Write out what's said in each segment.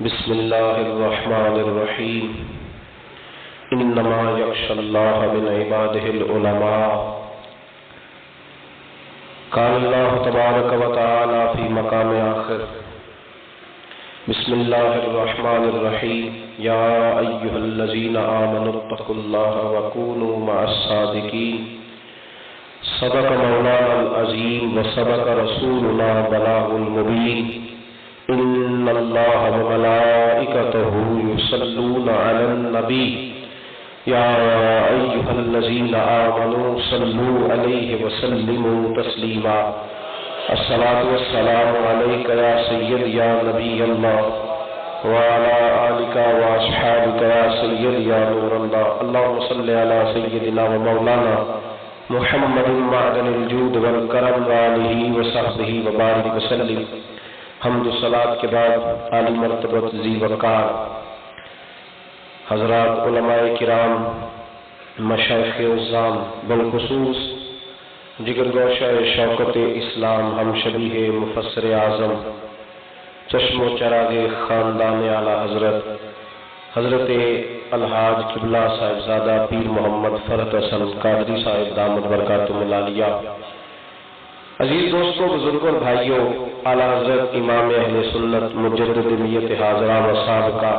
بسم اللہ الرحمن الرحیم انما یخشی اللہ من عبادہ العلماء قال اللہ تبارک و تعالی فی مقام آخر بسم اللہ الرحمن الرحیم یا ایہا الذین آمنوا اتقوا اللہ وکونوا مع الصادقین صدق مولانا العظیم وصدق رسولنا بلاغ المبین ان اللہ وملائکتہ یصلون علی النبی یا ایہا الذین آمنوا صلوا علیہ وسلموا تسلیما الصلاۃ والسلام علیک یا سید یا نبی اللہ وعلی آلک واصحابک یا سید یا نور اللہ اللہم صل علی سیدنا و مولانا محمد معدن الجود والکرم وآلہ وصحبہ وبارک وسلم۔ حمد و صلاۃ کے بعد عالی مرتبت ذی وقار حضرات علماء کرام، مشائخ عظام، بالخصوص جگر گوشہ شوکت اسلام، ہم شبیہ مفسر اعظم، چشم و چراغ خاندان اعلی حضرت الحاج قبلہ صاحبزادہ پیر محمد فرحت حسن قادری صاحب دامت برکاتہ العالیہ۔ عزیز دوستوں، بزرگوں اور بھائیوں، اعلی حضرت امام اہل سنت مجدد ملت حاضرہ و سابقہ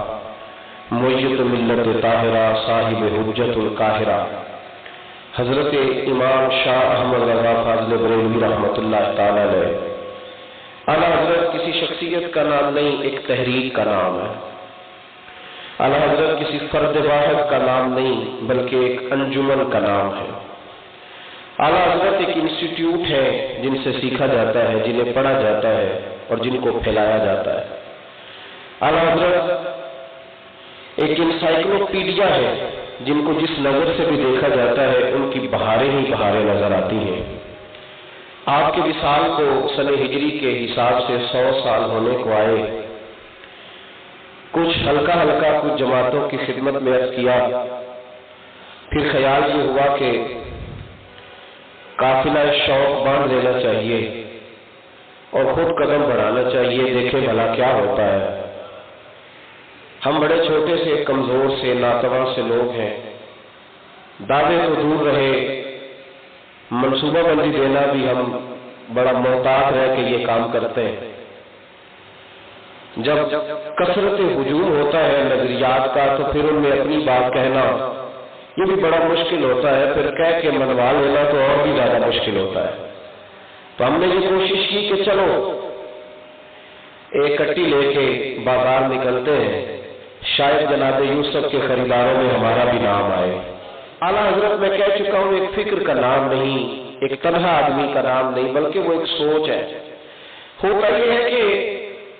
معید ملت طاہرہ صاحب حجت القاہرہ حضرت امام شاہ احمد رضا فاضل بریلوی رحمۃ اللہ تعالی علیہ۔ اعلی حضرت کسی شخصیت کا نام نہیں، ایک تحریک کا نام ہے۔ اعلی حضرت کسی فرد واحد کا نام نہیں بلکہ ایک انجمن کا نام ہے۔ اعلی حضرت ایک انسٹیٹیوٹ ہے جن سے سیکھا جاتا ہے، جنہیں پڑھا جاتا ہے اور جن کو پھیلایا جاتا ہے۔ اعلی حضرت ایک انسائکلوپیڈیا ہے جن کو جس نظر سے بھی دیکھا جاتا ہے ان کی بہاریں ہی بہاریں نظر آتی ہیں۔ آپ کے وصال کو سن ہجری کے حساب سے 100 سال ہونے کو آئے۔ کچھ ہلکا کچھ جماعتوں کی خدمت میں عرض کیا، پھر خیال یہ ہوا کہ قافلہ شوق باندھ لینا چاہیے اور خود قدم بڑھانا چاہیے، دیکھیں بھلا کیا ہوتا ہے۔ ہم بڑے چھوٹے سے، کمزور سے، ناتواں سے لوگ ہیں، دعوے تو دور رہے، منصوبہ بندی دینا بھی ہم بڑا محتاط رہ کے یہ کام کرتے ہیں۔ جب کثرت ہجوم ہوتا ہے نظریات کا تو پھر ان میں اپنی بات کہنا یہ بھی بڑا مشکل ہوتا ہے، پھر کہہ کے منوا لینا تو اور بھی زیادہ مشکل ہوتا ہے۔ تو ہم نے یہ کوشش کی کہ چلو ایک کٹی لے کے بازار نکلتے ہیں، شاید جناب یوسف کے خریداروں میں ہمارا بھی نام آئے۔ اعلیٰ حضرت میں کہہ چکا ہوں، ایک فکر کا نام نہیں، ایک تنہا آدمی کا نام نہیں، بلکہ وہ ایک سوچ ہے۔ ہوتا یہ ہے کہ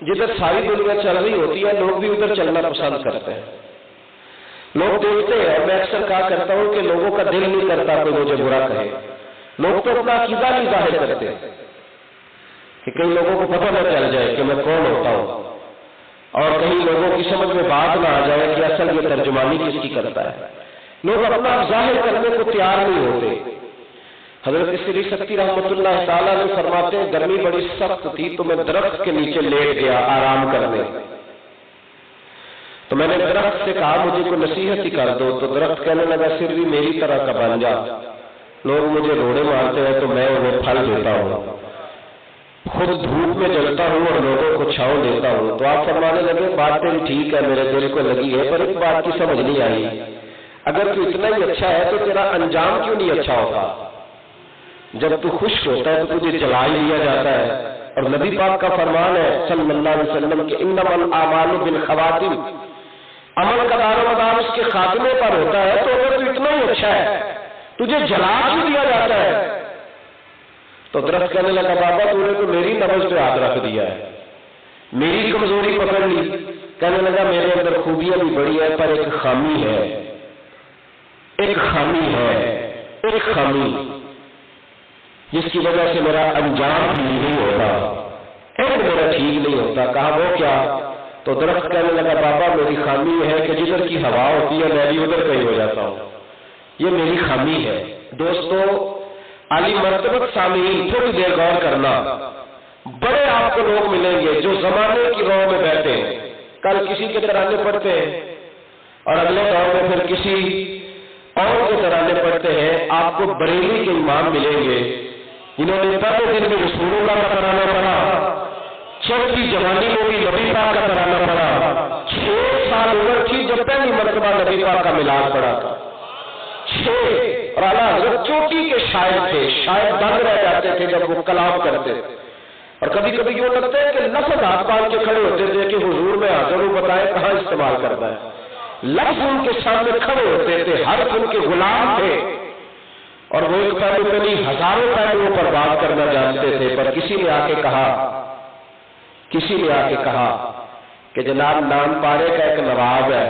جدھر ساری دنیا چل رہی ہوتی ہے لوگ بھی ادھر چلنا پسند کرتے ہیں۔ لوگ دیکھتے ہیں، اور میں اکثر کہا کرتا ہوں کہ لوگوں کا دل نہیں کرتا کوئی مجھے برا کہے، لوگ تو اپنا عقیدہ نہیں ظاہر کرتے کہ کئی لوگوں کو پتہ نہ چل جائے کہ میں کون ہوتا ہوں، اور کہیں لوگوں کی سمجھ میں بات نہ آ جائے کہ اصل یہ ترجمانی کس کی کرتا ہے۔ لوگ اپنا ظاہر کرنے کو تیار نہیں ہوتے۔ حضرت سری سکتی رحمۃ اللہ تعالیٰ نے فرماتے ہیں گرمی بڑی سخت تھی تو میں درخت کے نیچے لیٹ گیا آرام کرنے، تو میں نے درخت سے کہا مجھے کوئی نصیحت ہی کر دو، تو درخت کہنے لگا سر بھی میری طرح کا بن جا، لوگ مجھے روڑے مارتے ہیں تو میں انہیں پھل دیتا ہوں، خود دھوپ میں جلتا ہوں اور لوگوں کو چھاؤں دیتا ہوں۔ تو آپ فرمانے لگے بات تیری ٹھیک ہے، میرے دل کو لگی ہے، پر ایک بات کی سمجھ نہیں آئی، اگر تو اتنا ہی اچھا ہے تو تیرا انجام کیوں نہیں اچھا ہوتا؟ جب تو خشک ہوتا ہے تو تجھے جلا ہی لیا جاتا ہے، اور نبی پاک کا فرمان ہے صلی اللہ علیہ وسلم کہ انما الاعمال بالخواتم، عمل کا دار و مدار اس کے خاتمے پر ہوتا ہے، تو اگر تو اتنا ہی اچھا ہے تجھے جلا کیوں دیا جاتا ہے؟ تو درخت کہنے لگا بابا تو نے تو میری نبض پہ ہاتھ رکھ دیا ہے، میری کمزوری پکڑ لی۔ کہنے لگا میرے اندر خوبیاں بھی بڑی ہے پر ایک خامی ہے، ایک خامی جس کی وجہ سے میرا انجام بھی نہیں ہوتا، ایک میرا ٹھیک نہیں ہوتا۔ کہا وہ کیا؟ تو درخت کہنے لگا بابا میری خامی ہے کہ جدھر کی ہوا ہوتی ہے میں بھی ادھر کہیں ہو جاتا ہوں، یہ میری خامی ہے۔ دوستو، عالی مرتبت سامعین تھوڑی دیر غور کرنا، بڑے آپ کو لوگ ملیں گے جو زمانے کی رو میں بیٹھے ہیں، کل کسی کے ترانے پڑھتے ہیں اور اگلے دور میں پھر کسی اور کے ترانے پڑھتے ہیں. آپ کو بریلی کے امام ملیں گے جنہوں نے پہلے دن میں رسول اللہ کا ترانہ پڑھا، چوتھی جوانی میں بھی نبی پاک کا ترانہ پڑھا، 6 سال عمر تھی جب پہلی مرتبہ نبی پاک کا میلاد پڑھا تھا. 6 اور اعلیٰ حضرت چوٹی کے شاعر تھے، شاعر دنگ رہ جاتے تھے جب وہ کلام کرتے تھے. اور کبھی کبھی یوں لگتا ہے کہ لفظ ہاتھ پال کے کھڑے ہوتے تھے کہ حضور میں حاضر ہوں، بتائیں کہاں استعمال کرتا ہے. لفظ ان کے سامنے کھڑے ہوتے تھے، ہر ان کے غلام تھے اور وہ ایک پہلو پہ نہیں ہزاروں پہلوؤں پر بات کرنا جانتے تھے. پر کسی نے آ کے کہا کہ جناب نام پارے کا ایک نواب ہے،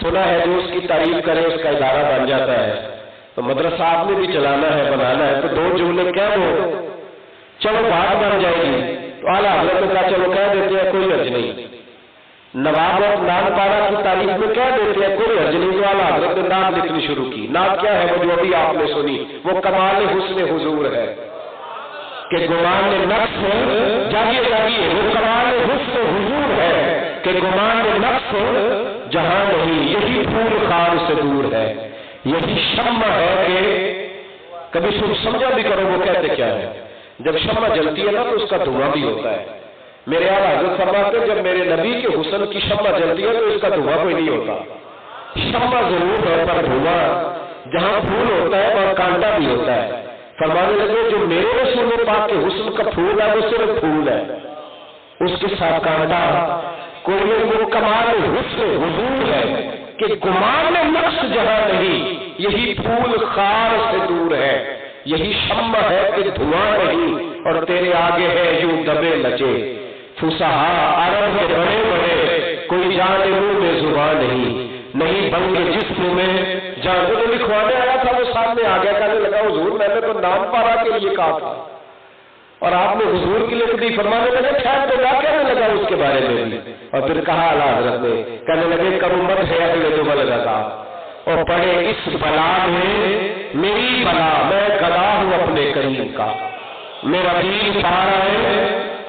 سنا ہے جو اس کی تعریف کرے اس کا ادارہ بن جاتا ہے، تو مدرسہ آپ نے بھی چلانا ہے، بنانا ہے، تو 2 جملے کہہ دو چلو بات بن جائے گی. تو اعلیٰ حضرت نے کہا چلو کہہ دیتے ہیں، کوئی حرج نہیں. نواب اور نام پارا کی تعریف میں کہہ دیتے ہیں، کوئی حرج نہیں. تو اعلیٰ حضرت نے نعت لکھنی شروع کی. نعت کیا ہے؟ وہ جو ابھی آپ نے سنی، وہ کمال حسن حضور ہے کہ گمان نفس جاگیے، وہ کمال حسن حضور ہے کہ گمان نفس جہاں نہیں، یہی پھول خار سے دور ہے، یہی شمع ہے کہ کبھی سمجھا بھی کرو وہ کہتے کیا ہے. جب شمع جلتی ہے نا تو اس کا دھواں بھی ہوتا ہے. میرے اعلیٰ حضرت فرماتے ہیں جب میرے نبی کے حسن کی شمع جلتی ہے تو اس کا دھواں کوئی نہیں ہوتا. شمع ضرور ہے پر دھواں جہاں پھول ہوتا ہے اور کانٹا بھی ہوتا ہے. فرمانے لگے جو میرے رسول پاک کے حسن کا پھول ہے وہ صرف پھول ہے، اس کے ساتھ کانٹا کوئی. وہ کمال حسن حضور ہے کہ گمان نقص جہاں نہیں، یہی پھول خار سے دور ہے، یہی شمع ہے کہ دھواں نہیں، اور تیرے آگے ہے یوں دبے لچے فصحا عرب کے بڑے بڑے، کوئی جان منہ میں زبان نہیں بنگ جسم میں جان. وہ جو لکھوانے آیا تھا وہ سامنے آ گیا، کہنے لگا حضور میں نے تو نام پارا کے لیے کہا تھا اور آپ نے حضور کی لکھ دی. فرمانے لگے خیر تو کیا کہنے لگا اس کے بارے میں بھی. اور پھر کہا اعلیٰ حضرت نے، کہنے لگے کرمت ہے اگلے جو بل لگا اور پڑھے اس بلا میں میری بلا، میں گدا ہوں اپنے کریم کا، میرا دین پارا ہے.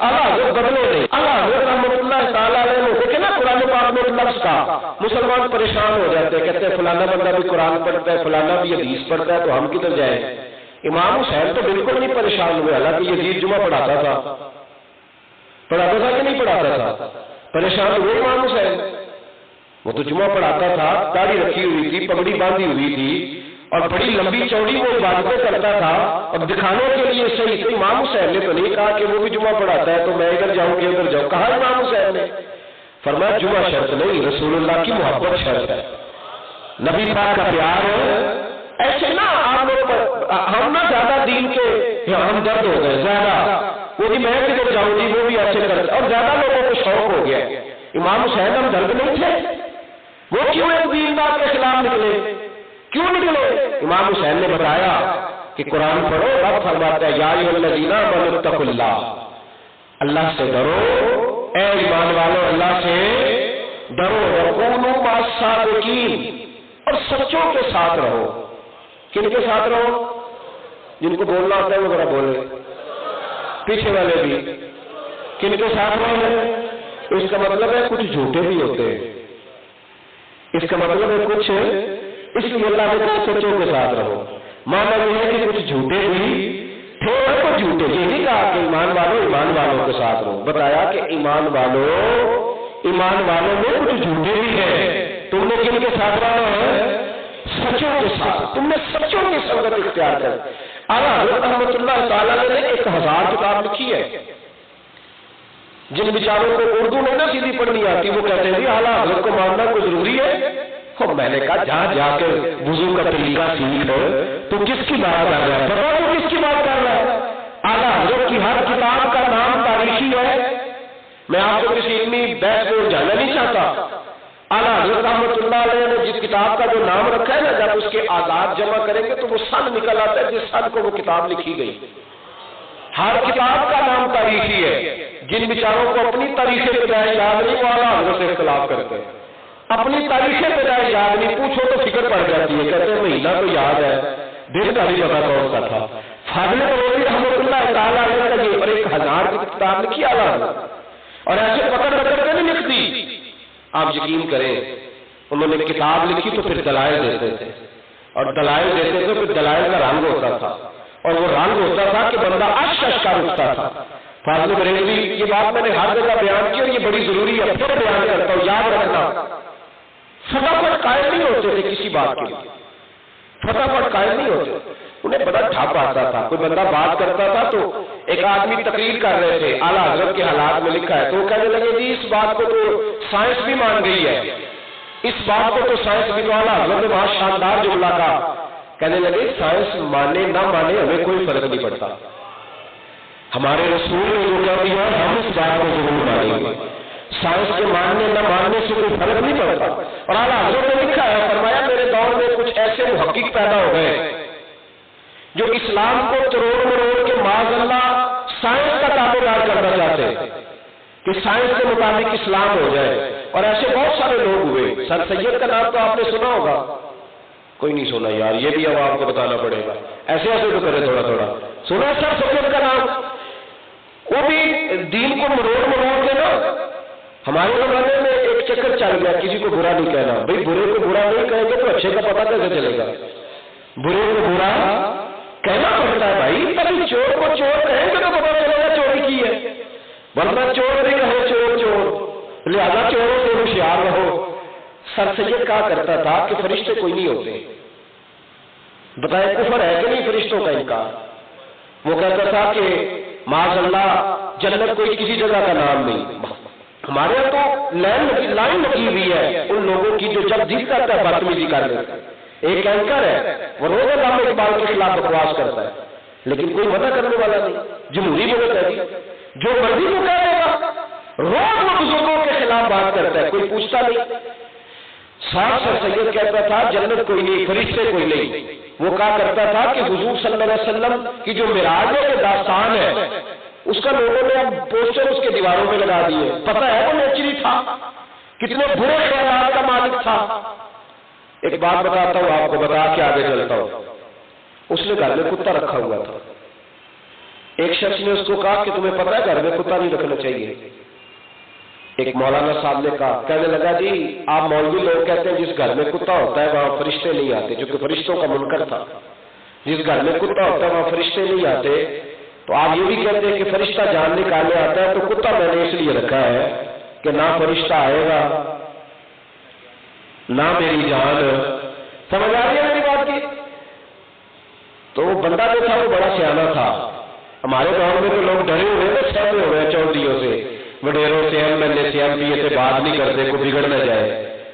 اعلیٰ حضرت بدلے نہیں. اعلیٰ حضرت رحمۃ اللہ تعالیٰ علیہ دیکھے نا قرآن پاک میں لفظ کا مسلمان پریشان ہو جاتے ہیں، کہتے ہیں فلانا بندہ بھی قرآن پڑھتا ہے، فلانا بھی حدیث پڑھتا ہے، تو ہم کدھر جائیں. امام حسین تو بالکل نہیں پریشان ہوئے، حالانکہ یزید جمعہ پڑھاتا تھا کہ نہیں پڑھاتا تھا. پریشان ہوئے امام حسین؟ وہ تو جمعہ پڑھاتا تھا، داڑھی رکھی ہوئی تھی، پگڑی باندھی ہوئی تھی اور بڑی لمبی چوڑی وہ عبادتیں کرتا تھا اور دکھانے کے لیے صحیح. تو امام حسین نے تو نہیں کہا کہ وہ بھی جمعہ پڑھاتا ہے تو میں ادھر جاؤں گی ادھر جاؤں. کہا امام حسین نے؟ فرمایا جمعہ شرط نہیں، رسول اللہ کی محبت شرط ہے، نبی پاک کا پیار ہے. ایسے نا آپ لوگ ہم نا زیادہ دین کے ہم درد ہو گئے زیادہ، وہ بھی میں کدھر جاؤں گی وہ بھی ایسے کرتے، اور زیادہ لوگوں کو شوق ہو گیا. امام حسین ہم درد نہیں تھے، وہ کیوں ایک دیندار کے خلاف نکلے؟ کیوں نکلے؟ امام حسین نے بتایا کہ قرآن پڑھو، رب فرماتا ہے یا ایھا الذین آمنوا اتقوا اللہ، اللہ سے ڈرو اے ایمان والو، اللہ سے ڈرو، وکونوا مع الصادقین، اور سچوں کے ساتھ رہو. کن کے ساتھ رہو؟ جن کو بولنا ہوتا ہے وہ ذرا بولے، پیچھے والے بھی. کن کے ساتھ رہو؟ اس کا مطلب ہے کچھ جھوٹے بھی ہوتے ہیں، اس کا مطلب ہے کچھ، اس لیے اللہ نے کہا سچوں کے ساتھ رہو. مانا یہ ہے کہ کچھ جھوٹے بھی تھے اور کچھ جھوٹے، یہ نہیں کہا کہ ایمان والوں کے ساتھ رہو. بتایا کہ ایمان والوں میں کچھ جھوٹے بھی ہیں. تم نے کن کے ساتھ رہنا ہے؟ سچوں کے ساتھ. تم نے سچوں کی سنگت اختیار کر. اعلیٰ حضرت رحمۃ اللہ تعالیٰ نے 1000 کتاب لکھی ہے. جن بیچاروں کو اردو نہیں نا سیدھی پڑھنی آتی وہ کہتے ہیں اعلیٰ حضرت کو ماننا کوئی ضروری ہے. میں نے کہا جہاں جا کے وضو کا طریقہ سیکھ لو. تو کس کی بات کر رہا ہے؟ پتا تو کس کی بات کر رہا ہے؟ اعلیٰ حضرت کی ہر کتاب کا نام تاریخی ہے. میں آپ کو کسی علمی بحث میں جانا نہیں چاہتا. اعلیٰ حضرت رحمۃ اللہ علیہ نے جس کتاب کا جو نام رکھا ہے نا، جب اس کے آزاد جمع کریں گے تو وہ سن نکل آتا ہے جس سن کو وہ کتاب لکھی گئی. ہر کتاب کا نام تاریخی ہے. جن بیچاروں کو اپنی تاریخ پیدائش یاد نہیں وہ اعلیٰ حضرت سے اختلاف کرتے ہیں. اپنی تاریخ پیدائش یاد نہیں، پوچھو تو فکر پڑ جاتی ہے. کہتے ہیں مہینہ تو یاد ہے، دن کا بھی پتا کون سا تھا. فاضل بریلوی رحمۃ اللہ تعالیٰ علیہ کا یہ 1000 کی کتاب لکھی اعلیٰ حضرت، اور ایسے پکڑ نہیں لکھتی. آپ یقین کریں انہوں نے کتاب لکھی تو پھر دلائل دیتے تھے، اور دلائل دیتے تھے پھر دلائل کا رنگ ہوتا تھا، اور وہ رنگ ہوتا تھا کہ بندہ اشک کا اٹھتا تھا۔ فاضل بریلوی، یہ بات میں نے ہر جگہ بیان کی اور یہ بڑی ضروری ہے، پھر بیان کرتا ہوں، یاد رکھنا، فٹافٹ قائل نہیں ہوتے تھے کسی بات کے لیے، فٹافٹ قائل نہیں ہوتے، انہیں بڑا ڈھپ آتا تھا۔ کوئی بندہ بات کرتا تھا تو ایک آدمی تقریر کر رہے تھے، اعلیٰ حضرت کے حالات میں لکھا ہے، تو وہ کہنے لگے جی اس بات کو تو سائنس بھی مان گئی ہے، اس بات کو تو سائنس بھی، تو اعلیٰ حضرت نے وہاں شاندار جملہ کہا، کہنے لگے سائنس مانے نہ مانے ہمیں کوئی فرق نہیں پڑتا، ہمارے رسول نے جو کہہ دیا ہم اس بات کو ضرور مانیں گے، سائنس کے ماننے نہ ماننے سے کوئی فرق نہیں پڑتا۔ اور اعلیٰ حضرت نے لکھا ہے، فرمایا میرے دور میں کچھ ایسے محقق پیدا ہو گئے جو اسلام کو تروڑ مروڑ کے معاذ اللہ سائنس کا تابع دار کرنا چاہتے ہیں کہ سائنس کے مطابق اسلام ہو جائے، اور ایسے بہت سارے لوگ ہوئے۔ سر سید کا نام تو آپ نے سنا ہوگا، کوئی نہیں سنا یار، یہ بھی اب آپ کو بتانا پڑے گا، ایسے ایسے تو کرے تھوڑا تھوڑا سنا سر سید کا نام، وہ بھی دین کو مروڑ مروڑ کے نا، ہمارے زمانے میں ایک چکر چل گیا کسی کو برا نہیں کہنا، بھائی برے کو برا نہیں کہیں گے تو اچھے کا پتہ کیسے چلے گا، برے کو برا کہنا پڑتا ہے بھائی، تبھی چور کو چور کہیں گے تو پتہ چلے گا چوری کی ہے، ورنہ چور نہیں کہے چور چور، لہذا چوروں سے ہوشیار رہو۔ سر سید کہا کرتا تھا کہ فرشتے کوئی نہیں ہوتے، بتائے کفر ہے کہ نہیں فرشتوں کا انکار؟ وہ کہتا تھا کہ معاذ اللہ جنت کوئی کسی جگہ کا نام نہیں، ہمارے یہاں تو لائن لگی ہوئی ہے ان لوگوں کی جو جب جیت کرتا ہے بدتمیزی کر لیتا ہے۔ ایک اینکر ہے وہ روز علامہ اقبال کے خلاف بکواس کرتا ہے، لیکن کوئی منع کرنے والا نہیں، جمہوری ملک ہے جو مرضی کو کہہ دے گا، روز وہ بزرگوں کے خلاف بات کرتا ہے، کوئی پوچھتا نہیں۔ صاحب سر سید کہتا تھا جنت کوئی نہیں، فرشتے کوئی نہیں، وہ کہا کرتا تھا کہ حضور صلی اللہ علیہ وسلم کی جو معراج کے داستان ہے اس کا لوگوں نے اب پوسٹر اس کے دیواروں میں لگا دیے، پتہ ہے وہ نیچری تھا، کتنے برے خیالات کا مالک تھا۔ ایک بات بتاتا ہوں آپ کو، بتا کے آگے چلتا ہوں۔ اس نے گھر میں کتا رکھا ہوا تھا، ایک شخص نے اس کو کہا کہ تمہیں پتہ ہے گھر میں کتا نہیں رکھنا چاہیے؟ ایک مولانا صاحب نے کہا، کہنے لگا جی آپ مولوی لوگ کہتے ہیں جس گھر میں کتا ہوتا ہے وہاں فرشتے نہیں آتے، جو کہ فرشتوں کا منکر تھا، جس گھر میں کتا ہوتا ہے وہاں فرشتے نہیں آتے، تو آپ یہ بھی کہتے ہیں کہ فرشتہ جان نکالنے آتا ہے، تو کتا میں نے اس لیے رکھا ہے کہ نہ فرشتہ آئے گا نہ میری جان۔ سمجھ آ رہی ہے میری بات کی؟ تو وہ بندہ جو تھا وہ بڑا سیانا تھا، ہمارے گاؤں میں تو لوگ ڈرے ہوئے ہیں، سہمے ہوئے ہیں چودھریوں سے، وڈیروں سے، ایم ایل اے سے، ایم پی اے سے بات نہیں کرتے کو بگڑ نہ جائے۔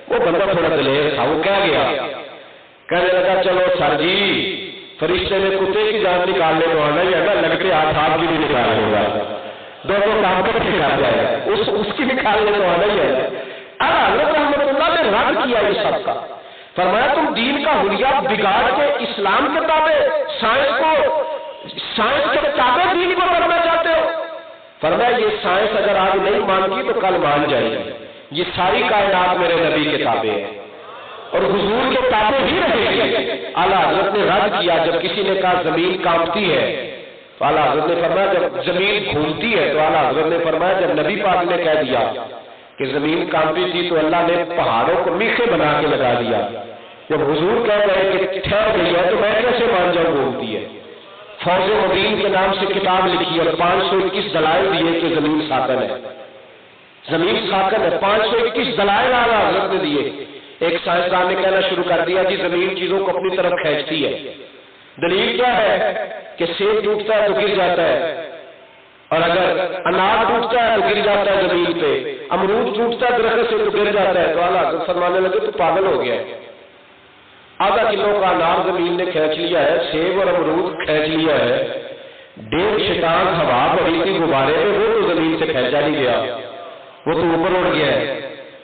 وہ بندہ تھوڑا دلیر تھا، وہ کہہ گیا، کہنے لگا چلو سر جی فرشتے نے کتے کی جان نکالنے کو آنا ہی ہے نا، لگتے ہاتھ آپ کی بھی نکالنے گا، دونوں کام کر کے کر جائے، اس کی نکالنے کو آنا ہی ہے۔ حضرت رحمۃ اللہ نے رد کیا یہ سب کا، فرمایا تم دین کا حلیہ بگاڑ کے اسلام کے تابع سائنس کے تابع دین کو کرنا چاہتے ہو؟ فرمایا یہ سائنس اگر آج نہیں مانتی تو کل مان جائے گی، یہ ساری کائنات میرے نبی کے تابع ہے اور حضور کے تابع ہی رہے گی۔ اعلیٰ حضرت نے رد کیا، جب کسی نے کہا زمین کانپتی ہے تو اعلیٰ حضرت نے فرمایا جب زمین گھومتی ہے، تو اعلیٰ حضرت نے فرمایا جب نبی پاک نے کہہ دیا کہ زمین کانپتی تھی تو اللہ نے پہاڑوں کو میخے بنا کے لگا دیا، جب حضور کہہ رہے کہ ٹھہر گئی ہے تو میں کیسے مان جاؤں گھومتی ہے۔ فوز مبین کے نام سے کتاب لکھی اور 521 دلائل دیے کہ زمین ساکن ہے، زمین ساکن ہے، 521 دلائل اعلیٰ حضرت نے دیے۔ ایک سائنسدان نے کہنا شروع کر دیا جی زمین چیزوں کو اپنی طرف کھینچتی ہے، دلیل کیا ہے کہ سیب ٹوٹتا ہے تو گر جاتا ہے، اور اگر انار ٹوٹتا ہے تو گر جاتا ہے زمین پہ، امرود ٹوٹتا ہے درخت سے تو گر جاتا ہے۔ تو اعلیٰ حضرت فرمانے لگے تو پاگل ہو گیا ہے، آدھا کلو کا انار زمین نے کھینچ لیا ہے، سیب اور امرود کھینچ لیا ہے، 1.5 شتان ہوا بڑی تھی غبارے میں، وہ تو زمین سے کھینچا نہیں گیا، وہ تو اوپر اڑ گیا ہے۔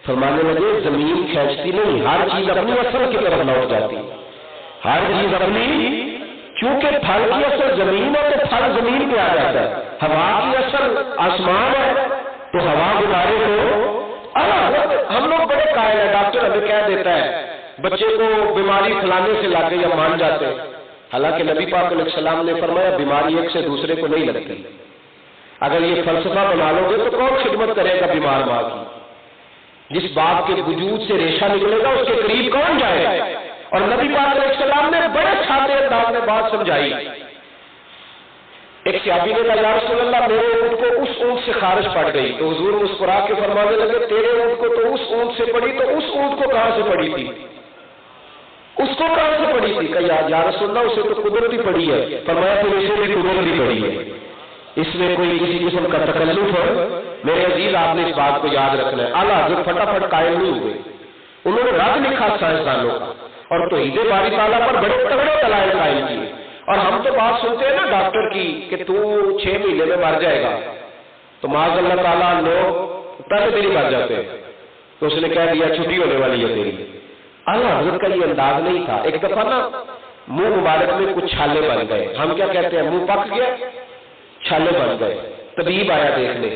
فرمانے لگے زمین کھینچتی نہیں، ہر چیز اپنی اصل کی طرف لوٹ جاتی، ہر چیز اپنی، چونکہ پھل کی اصل زمین ہے تو پھل زمین پہ آ جاتا ہے، ہوا کی اصل آسمان ہے تو ہوا غبارے کو۔ ہم لوگ بڑے قائل ہیں، ڈاکٹر ہمیں کہہ دیتا ہے بچے کو بیماری پھیلانے سے لگ گئی، ہم مان جاتے ہیں، حالانکہ نبی پاک علیہ السلام نے فرمایا بیماری ایک سے دوسرے کو نہیں لگتی۔ اگر یہ فلسفہ بنا لو گے تو کون خدمت کرے گا بیمار ماں کی؟ جس باغ کے وجود سے ریشہ نکلے گا اس کے قریب کون جائے گا؟ اور نبی پاک علیہ السلام نے بڑے سادے انداز میں بات سمجھائی. ایک صحابی نے کہا یا رسول اللہ میرے اونٹ کو اس اونٹ سے خارش پڑ گئی. تو حضور مسکرا کے فرمانے لگے تیرے اونٹ کو تو اس اونٹ سے پڑی, تو اس اونٹ کو کہاں سے پڑی تھی؟ اس کو کہاں سے پڑی تھی؟ کہ یا رسول اللہ اسے تو قدرتی پڑی ہے. فرمایا پھر اسے بھی قدرتی پڑی ہے, اس میں کوئی کسی قسم کا تکلف ہے؟ میرے عزیز آپ نے اس بات کو یاد رکھنا ہے. اعلیٰ حضرت فٹافٹ قائل نہیں ہوئے, انہوں نے رد لکھا سائنسدانوں کا اور توحید باری تعالیٰ پر بڑے تگڑے دلائل قائم کیے. اور ہم تو بات سنتے ہیں نا ڈاکٹر کی کہ تو 6 مہینے میں مر جائے گا, تو معاذ اللہ تعالیٰ لوگ پہلے دن ہی مر جاتے ہیں. تو اس نے کہہ دیا چھٹی ہونے والی ہے تیری. اعلیٰ حضرت کا یہ انداز نہیں تھا. ایک دفعہ نا منہ مبارک میں کچھ چھالے بن گئے, ہم کیا کہتے ہیں منہ پک گیا, چھالے بن گئے. طبیب آیا دیکھنے,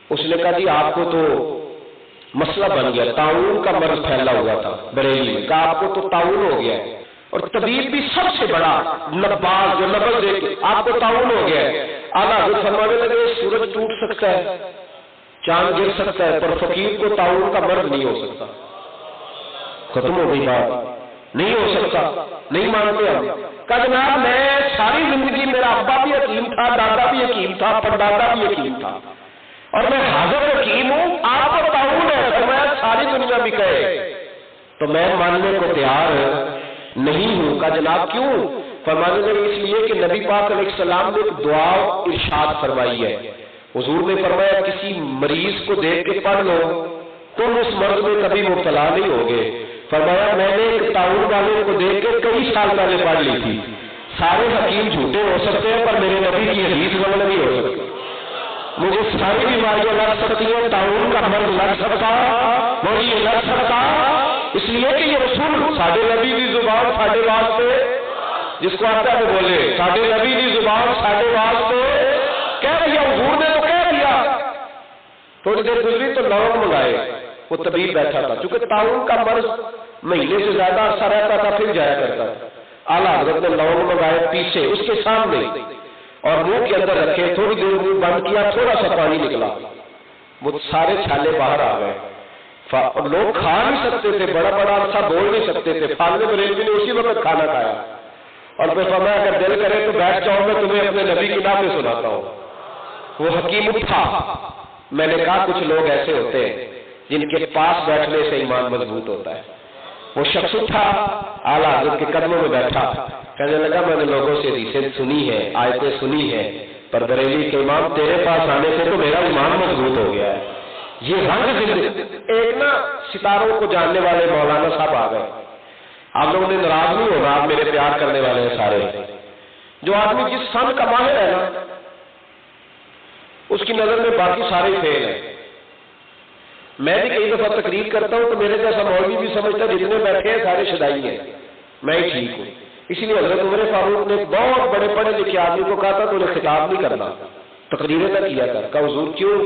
اس نے کہا جی آپ کو تو مسئلہ بن گیا, طاعون کا مرض پھیلا ہوا تھا بریلی میں, کہا آپ کو تو طاعون ہو گیا ہے. اور طبیب بھی سب سے بڑا نباز جو نبض دے کے آپ کو طاعون ہو گیا ہے. اعلیٰ حضرت فرمانے لگے سورج ٹوٹ سکتا ہے, چاند گر سکتا ہے, پر فقیر کو طاعون کا مرض نہیں ہو سکتا. ختم ہو گئی بات, نہیں ہو سکتا, نہیں مانتے ہم. کہا جناب میں ساری زندگی میرا ابا بھی حکیم تھا, دادا بھی حکیم تھا, پردادا بھی حکیم تھا, اور میں حاضر حکیم ہوں, آپ کو طاعون ہے, میں ساری دنیا بھی کہے تو میں ماننے کو تیار نہیں ہوں. کا جناب کیوں؟ فرمانے لگے اس لیے کہ نبی پاک علیہ السلام نے ایک دعا ارشاد فرمائی ہے. حضور نے فرمایا کسی مریض کو دیکھ کے پڑھ لو تم اس مرض میں کبھی مبتلا نہیں ہوگے. فرمایا میں نے ایک طاعون والے کو دیکھ کے کئی سال پہلے پڑھ لی تھی. سارے حکیم جھوٹے ہو سکتے ہیں پر میرے نبی کی حدیث غلط نہیں ہو سکتی. مجھے ساری بیماریاں لگ سکتی ہیں, طاعون کا مرض لگ سکتا, وہی لگ سکتا, اس لیے کہ یہ رسول ساڈے نبی کی زبان ساڈے واسطے, جس کو آتا ہے بولے ساڈے نبی کی زبان ساڈے واسطے کہہ رہی ہے. حضور نے تو کہہ دیا. تھوڑی دیر گزری تو لونگ منگائے, وہ طبیب بیٹھا تھا, چونکہ طاعون کا مرض مہینے سے زیادہ عرصہ رہتا تھا پھر جایا کرتا تھا. اعلیٰ حضرت نے لونگ منگائے پیچھے اس کے سامنے اور منہ کے اندر رکھے, تھوڑی دیر منہ بند کیا, تھوڑا سا پانی نکلا, وہ سارے چھالے باہر آ گئے. لوگ کھا نہیں سکتے تھے, بڑا بڑا عرصہ بول نہیں سکتے تھے. فاضل بریلوی نے اسی وقت کھانا کھایا اور پھر فرمایا اگر دل کرے تو بیٹھ جاؤ, میں تمہیں اپنے نبی کی نام میں سناتا ہوں. وہ حکیم اٹھا. میں نے کہا کچھ لوگ ایسے ہوتے ہیں جن کے پاس بیٹھنے سے ایمان مضبوط ہوتا ہے. وہ شخص اٹھا, اعلیٰ حضرت کے قدموں میں بیٹھا, کہنے لگا میں نے لوگوں سے حدیثیں سنی ہے, آیتیں سنی ہیں, پر بریلی کے امام تیرے پاس آنے سے تو میرا ایمان مضبوط ہو گیا ہے. یہ رنگ زندگی. ایک نا ستاروں کو جاننے والے مولانا صاحب آ گئے. آپ لوگوں نے ناراض نہیں ہونا, آپ میرے پیار کرنے والے ہیں سارے. جو آدمی جس فن کا ماہر ہے نا اس کی نظر میں باقی سارے فیل ہیں. میں بھی کئی دفعہ تقریر کرتا ہوں تو میرے جیسا مولوی بھی سمجھتا ہے جتنے بیٹھے ہیں سارے شدائی ہیں, میں ہی ٹھیک ہوں. اسی لیے حضرت عمر فاروق نے بہت بڑے پڑھے لکھے آدمی کو کہا تھا تو انہیں خطاب نہیں کرنا, تقریریں نہ کیا کر. کہا حضور کیوں؟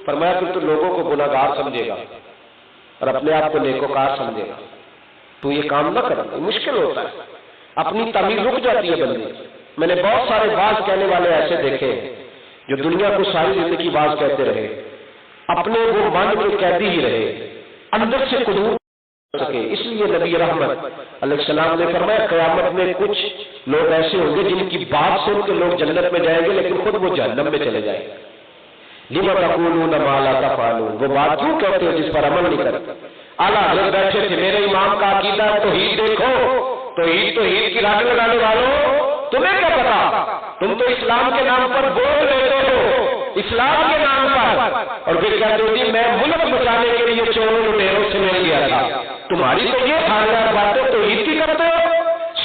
فرمایا پھر تو لوگوں کو گناہگار سمجھے گا اور اپنے آپ کو نیکوکار سمجھے گا. تو یہ کام نہ کرنا, مشکل ہوتا ہے, اپنی تعمیر رک جاتی ہے بندے. میں نے بہت سارے باز کہنے والے ایسے دیکھے جو دنیا کو ساری زندگی باز کہتے رہے, اپنے وہ من کے قیدی ہی رہے, اندر سے قدور سکے. اس لیے نبی رحمت علیہ السلام نے فرمایا قیامت میں کچھ لوگ ایسے ہوں گے جن کی بات سن کے لوگ جنت میں جائیں گے لیکن خود وہ جہنم میں چلے جائیں گے. لِمَ تَقُولُونَ مَا لَا تَفْعَلُونَ, وہ بات کیوں کہتے ہیں جس پر عمل نہیں کرتے. اعلیٰ حضرت بیٹھے تھے, میرے امام کا عقیدہ ہے توحید دیکھو, توحید کی راگ لگانے والوں تمہیں کیا پتا, تم تو اسلام کے نام پر بول لیتے ہو, اسلام کے نام پر, اور پھر کہتے ہو جی میں ملک بچانے کے لیے چوروں لٹیروں سے مل گیا تھا. تمہاری تو یہ خاندار باتیں توحید کی کرتے ہو.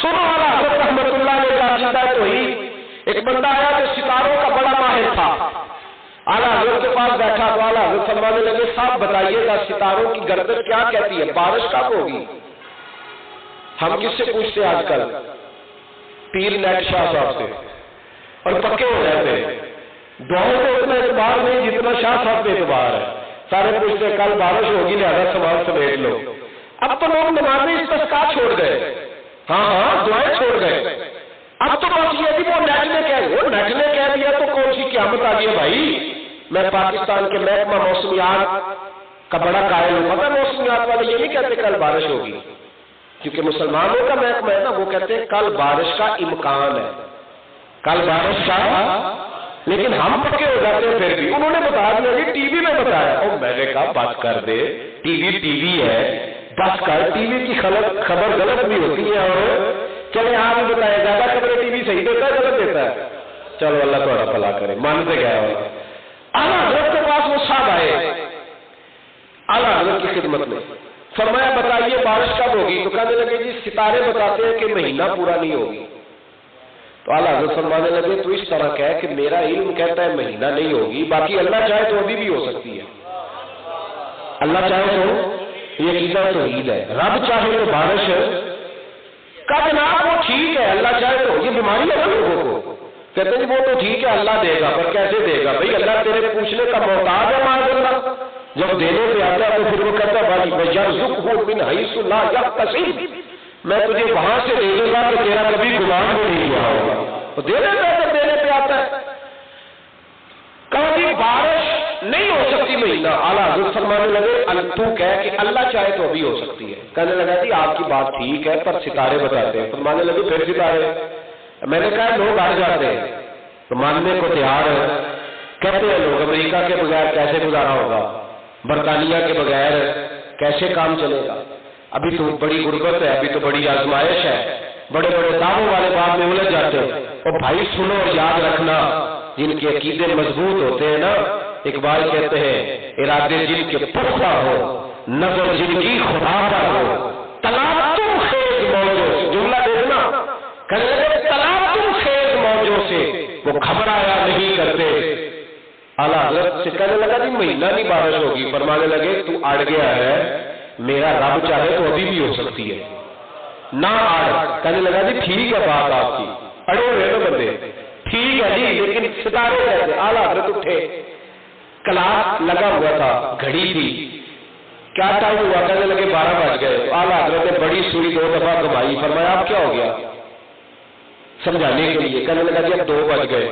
سنو اعلیٰ حضرت رحمت اللہ علیہ کا عقیدہ ہے توحید. ایک بندہ آیا جو ستاروں کا بڑا ماہر تھا, اعلیٰ حضرت کے پاس بیٹھا تو اعلیٰ حضرت فرمانے لگے صاحب بتائیے گا ستاروں کی گردش کیا کہتی ہے, بارش کب ہوگی؟ ہم کس سے پوچھتے آج کل؟ پیر نیٹ شاہ صاحب سے, اور پکے ہو جاتے ہیں. دعاؤں کو اتنا اعتبار نہیں جتنا شاہ صاحب پہ اعتبار ہے. سارے پوچھتے کل بارش ہوگی لہذا سامان سمیٹ لو. اب تو لوگ نمازیں استسقا چھوڑ گئے, ہاں دعائیں چھوڑ گئے. اب تو بات یہ تھی وہ نیٹ نے کہہ دیا تو کون سی قیامت آ گئی ہے بھائی. میں پاکستان کے محکمہ موسمیات کا بڑا قائل ہوں. پتہ موسمیات والے یہ نہیں کہتے کل بارش ہوگی، کیونکہ مسلمانوں کا محکمہ ہے نا، وہ کہتے ہیں کل بارش کا امکان ہے، کل بارش کا. لیکن ہم پکے ہو جاتے ہیں پھر بھی. انہوں نے بتا دیا جی ٹی وی میں بتایا. اور میں نے کہا بات کر دے، ٹی وی ہے، بس کر. ٹی وی کی خبر غلط بھی ہوتی ہے. اور چلے آپ بھی بتائے زیادہ خبریں ٹی وی صحیح دیتا ہے غلط دیتا ہے؟ چلو اللہ تھوڑا بھلا کرے، مانتے گیا والا. اعلیٰ حضرت کے پاس وہ صاحب آئے اعلیٰ حضرت کی خدمت میں. فرمایا بتائیے بارش کب ہوگی؟ تو کہنے لگے جی ستارے بتاتے ہیں کہ مہینہ پورا نہیں ہوگی. تو اعلیٰ حضرت فرمانے لگے تو اس طرح کہہ کہ میرا علم کہتا ہے مہینہ نہیں ہوگی، باقی اللہ چاہے تو ابھی بھی ہو سکتی ہے. اللہ چاہے تو یہ عقیدہ توحید ہے. رب چاہے تو بارش کا جناب وہ ٹھیک ہے، اللہ چاہے تو. یہ بیماری ہے نا لوگوں کو، کہتے ہیں وہ تو ٹھیک ہے اللہ دے گا، پر کیسے دے گا؟ بھائی اللہ تیرے پوچھنے کا محتاج ہے معاذ اللہ. جب دینے پہ آتا ہے تو پھر وہ کہتا ہے بھائی یرزقہ من حیث لا یحتسب، میں تجھے وہاں سے دے دوں گا کہ تیرا کبھی گمان بھی نہیں ہوا ہوگا. تو دینے پہ آتا ہے. کبھی بارش نہیں ہو سکتی مہینہ. اعلیٰ حضرت فرمانے لگے تو کہہ کہ اللہ چاہے تو ابھی ہو سکتی ہے. کہنے لگا جی آپ کی بات ٹھیک ہے پر ستارے بتاتے ہیں. فرمانے لگے پھر ستارے. میں نے کہا لوگ آ جاتے ہیں تو ماننے کو تیار ہے. کہتے ہیں لوگ امریکہ کے بغیر کیسے گزارا ہوگا، برطانیہ کے بغیر کیسے کام چلے گا، ابھی تو بڑی غربت ہے، ابھی تو بڑی آزمائش ہے. بڑے بڑے دعووں والے بات میں الجھ جاتے ہیں. اور بھائی سنو اور یاد رکھنا، جن کے عقیدے مضبوط ہوتے ہیں نا، اقبال کہتے ہیں ارادے جن کے پختہ ہو، نظر جن کی خدا پر ہو، تلاتم خیز موجوں سے. جملہ دیکھنا، تلاتم خیز موجوں سے وہ گھبرایا نہیں کرتے. اعلیٰ حضرت سے کہنے لگا جی مہینہ نہیں بارش ہوگی. فرمانے لگے تو اڑ گیا ہے، میرا رب چاہے تو ابھی بھی ہو سکتی ہے، نہ اڑ. کہنے لگا جی ٹھیک ہے بات آپ کی، اڑے ہوئے نا بندے، ٹھیک ہے جی لیکن ستارے کہتے. اعلیٰ حضرت اٹھے، کلاک لگا ہوا تھا، گھڑی تھی، کیا ٹائم ہوا؟ کہنے لگے 12 بج گئے. اعلیٰ حضرت نے بڑی سوئی 2 دفعہ گھمائی. فرمایا اب کیا ہو گیا سمجھانے کے لیے. کہنے لگا جی اب 2 بج گئے.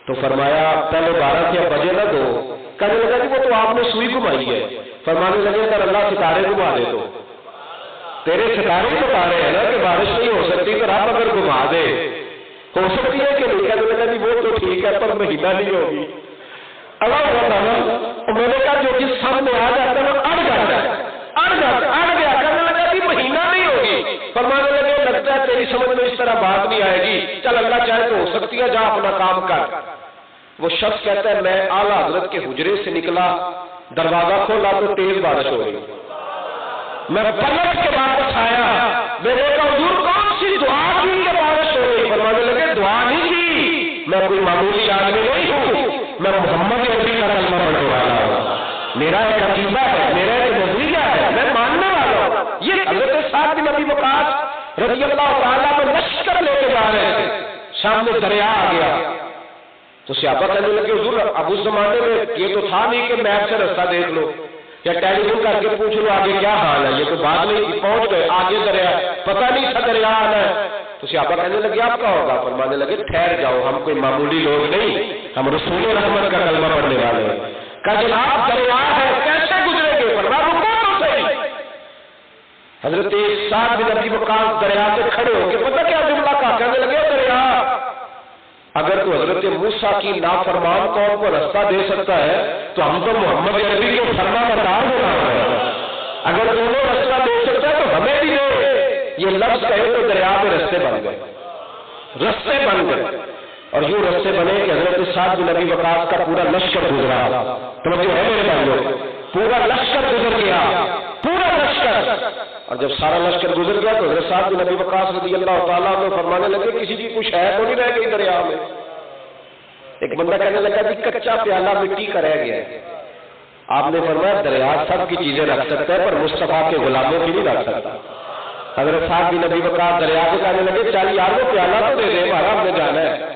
تو فرمایا پہلے 12 تھے اب بجے نہ 2. کہنے لگا جی وہ تو آپ نے سوئی گھمائی ہے. فرمانے لگے اگر اللہ ستارے گھما دے تو تیرے ستارے بتا رہے ہیں نا کہ بارش نہیں ہو سکتی، تو آپ اگر گھما دے ہو سکتی ہے کہ نہیں. کہنے لگا جی وہ تو ٹھیک ہے پر مہینہ نہیں ہوگی. اللہ میں نے کہا جو جس سامنے آ جاتا ہے وہ اڑ جاتا ہے، اڑ گیا. کہنے لگا جی مہینہ نہیں ہوگی. فرمانے لگے لگتا ہے تیری سمجھ میں اس طرح بات نہیں آئے گی، چل اللہ چاہے تو ہو سکتی ہے، جا اپنا کام کر. وہ شخص کہتا ہے میں اعلیٰ حضرت کے حجرے سے نکلا، دروازہ کھولا تو تیز بارش ہو رہی. میں پلٹ کے واپس آیا، میں نے کہا حضور کون سی دعا کی کہ بارش ہو رہی؟ فرمانے لگے دعا نہیں کی، میں کوئی معمولی آدمی نہیں ہوں، میں محمد عربی کا کلمہ پڑھنے والا ہوں. میرا ایک عقیدہ ہے، میرا ایک نظریہ ہے، میں ماننے والا ہوں. یہ حضرت سعد بن ابی وقاص رضی اللہ تعالیٰ میں لشکر لے کے جا رہے تھے. سامنے دریا آ گیا تو صحابہ کہنے لگے حضور اب اس زمانے میں یہ تو تھا نہیں کہ میپ سے رستہ دیکھ لو یا ٹیلی فون کر کے پوچھ لو آگے کیا حال ہے. یہ تو بات نہیں تھی، پہنچ گئے آگے دریا، پتہ نہیں تھا دریا آنا ہے. تو صحابہ کہنے لگے آپ کا ہوگا. فرمانے لگے ٹھہر جاؤ، ہم کوئی معمولی لوگ نہیں، ہم رسول رحمت کا کلمہ پڑھنے والے ہیں. کہ جناب دریا ہے کیسے گزرے گے؟ فرمایا رکو تو صحیح. حضرت سعد بن ابی وقاص دریا سے کھڑے ہو کے پتہ کیا جملہ کہا؟ کہنے لگے دریا اگر تو حضرت موسیٰ کی نافرمان قوم کو رستہ دے سکتا ہے تو ہم تو محمد عربی کے فرما بردار ہونا ہے. اگر دونوں رستہ دے سکتا ہے تو ہمیں بھی دے. یہ لفظ کہے تو دریا میں رستے بن گئے، رستے بن گئے. اور یوں رستے بنے کہ حضرت سعد بن ابی وقاص کا پورا لشکر گزرا. توجہ ہے میرے بھائیوں، پورا لشکر گزر گیا، پورا لشکر. اور جب سارا لشکر گزر گیا تو حضرت سعد بن ابی وقاص رضی اللہ تعالیٰ عنہ فرمانے لگے کسی کی کچھ ہے تو نہیں رہ گئی دریا میں. ایک بندہ کہنے لگا جی کچا پیالہ مٹی کا رہ گیا ہے. آپ نے فرمایا دریا سب کی چیزیں رکھ سکتا ہے پر مصطفیٰ کے غلاموں کی نہیں رکھ سکتا. حضرت سعد بن ابی وقاص دریا سے کہنے لگے چل یار وہ پیالہ تو دے دے، ہمارا ہم نے جانا ہے.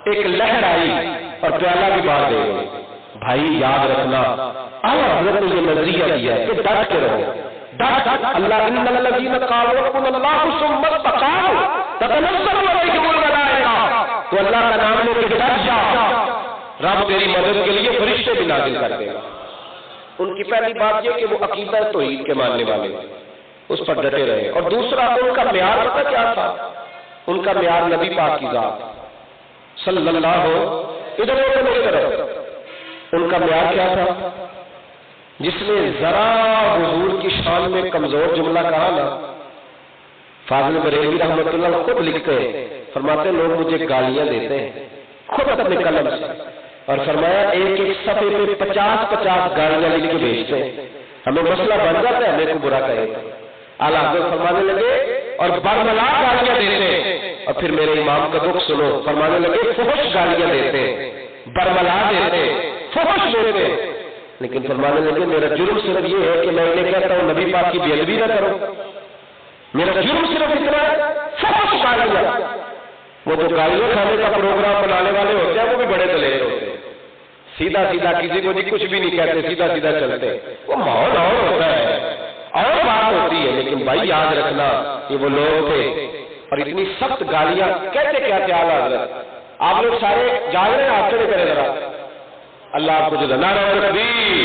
ایک لہر آئی اور پیالہ بھی باہر دے گئی. بھائی یاد رکھنا حضرت نے یہ نظریہ دیا ہے کہ ڈٹ کے رہو. اللہ ان الذین قالوا ربنا اللہ ثم استقاموا تتنزل علیہم الملائکہ. تو اللہ کا نام لے کے ڈٹ جا، رب تیری مدد کے لیے فرشتے بھی نازل کر دے گا. ان کی پہلی بات یہ کہ وہ عقیدہ توحید کے ماننے والے اس پر ڈٹے رہے، اور دوسرا ان کا معیار پتہ کیا تھا؟ ان کا معیار نبی پاک کی ذات صلی اللہ ادھر میری طرف، ان کا معیار کیا تھا؟ جس نے ذرا حضور کی شان میں کمزور جملہ کہا نا، فاضل بریلوی رحمۃ اللہ خود لکھتے ہیں، فرماتے لوگ مجھے گالیاں دیتے ہیں خود اپنے قلم سے، اور فرمایا ایک ایک صفحے پہ 50 گالیاں لکھ کے بھیجتے ہیں، ہمیں مسئلہ بن جاتا ہے ہمیں کو برا کہے۔ اعلیٰ حضرت فرمانے لگے اور برملا گالیاں دیتے، اور پھر میرے امام کا دکھ سنو، فرمانے لگے فحش گالیاں دیتے، برملا دیتے، فحش دیتے، لیکن فرمانے لگے میرا جرم صرف یہ ہے کہ میں انہیں کہتا ہوں نبی پاک کی بے ادبی نہ کرو، میرا جرم صرف اتنا ہے، فحش گالیاں۔ وہ جو گالیاں کھانے کا پروگرام بنانے والے ہوتے ہیں وہ بھی بڑے دلیر ہوتے ہیں، سیدھا سیدھا کسی کو کچھ بھی نہیں کہتے، سیدھا سیدھا چلتے، وہ ماحول اور ہوتا ہے اور بات ہوتی ہے، لیکن بھائی یاد رکھنا یہ وہ لوگ تھے، اور اتنی سخت گالیاں کہتے کیا تھے اعلیٰ حضرت، آپ لوگ سارے جان رہے ہیں، آپ سے کرے ذرا اللہ آپ کو جو نعرہ تکبیر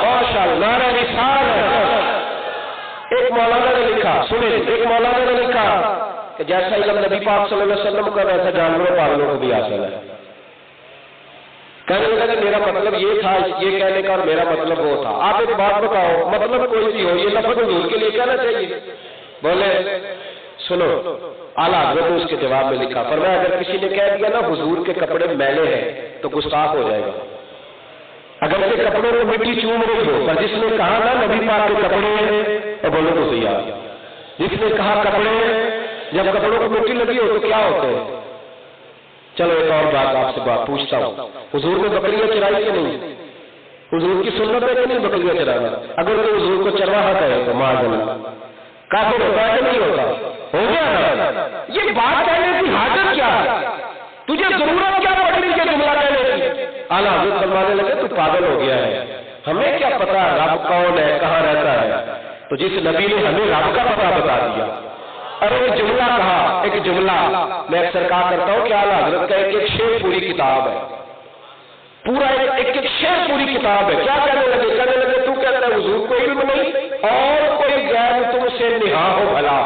ماشاءاللہ نعرہ رسالت۔ ایک مولانا نے لکھا، سنیں، ایک مولانا نے لکھا کہ جیسا علم نبی پاک صلی اللہ علیہ وسلم کا ویسا جانوروں پالوں کو بھی حاصل ہے۔ کہنے لگا کہ میرا مطلب یہ تھا، یہ کہنے کا، اور میرا مطلب وہ تھا۔ آپ ایک بات بتاؤ، مطلب کوئی سی ہو، یہ لفظ حضور کے لیے کہنا چاہیے؟ بولے سنو، اعلیٰ حضرت نے اس کے جواب میں لکھا، فرمایا اگر کسی نے کہہ دیا نا حضور کے کپڑے میلے ہیں تو گستاخ ہو جائے گا، اگر کے کپڑوں کو مٹی چوم رہی ہو، پر جس نے کہا نا نبی پاک کے کپڑے ہیں تو بولو تو صحیح، جس نے کہا کپڑے، جب کپڑوں کو مٹی لگی ہو تو کیا ہوتے ہیں؟ چلو ایک اور بات آپ سے پوچھتا ہوں، حضور نے بکریاں چرائی کہ نہیں؟ حضور کی سنت ہے کہ نہیں بکریاں چرانا؟ اگر کوئی حضور کو چرواہا کہے تو معاذ اللہ کافر ہوتا ہے کہ نہیں ہوتا؟ ہو گیا نا؟ یہ بات کہنے کی حاجت کیا ہے؟ تجھے ضرورت کیا پڑی کہ جملہ کہنے کی؟ اعلیٰ حضرت فرمانے لگے تو پاگل ہو گیا ہے، ہمیں کیا پتا رب کون ہے، کہاں رہتا ہے؟ تو جس نبی نے ہمیں رب کا پتہ بتا دیا، اور ایک جملہ کہا، ایک جملہ میں اکثر کہا کرتا ہوں کہ اعلیٰ حضرت کا ایک شعر پوری کتاب ہے، پورا ایک شعر پوری کتاب ہے۔ کیا کہنے لگے؟ کہنے لگے تو کہتا ہے حضور کو علم نہیں اور کوئی غیر تم سے نہا ہو بھلا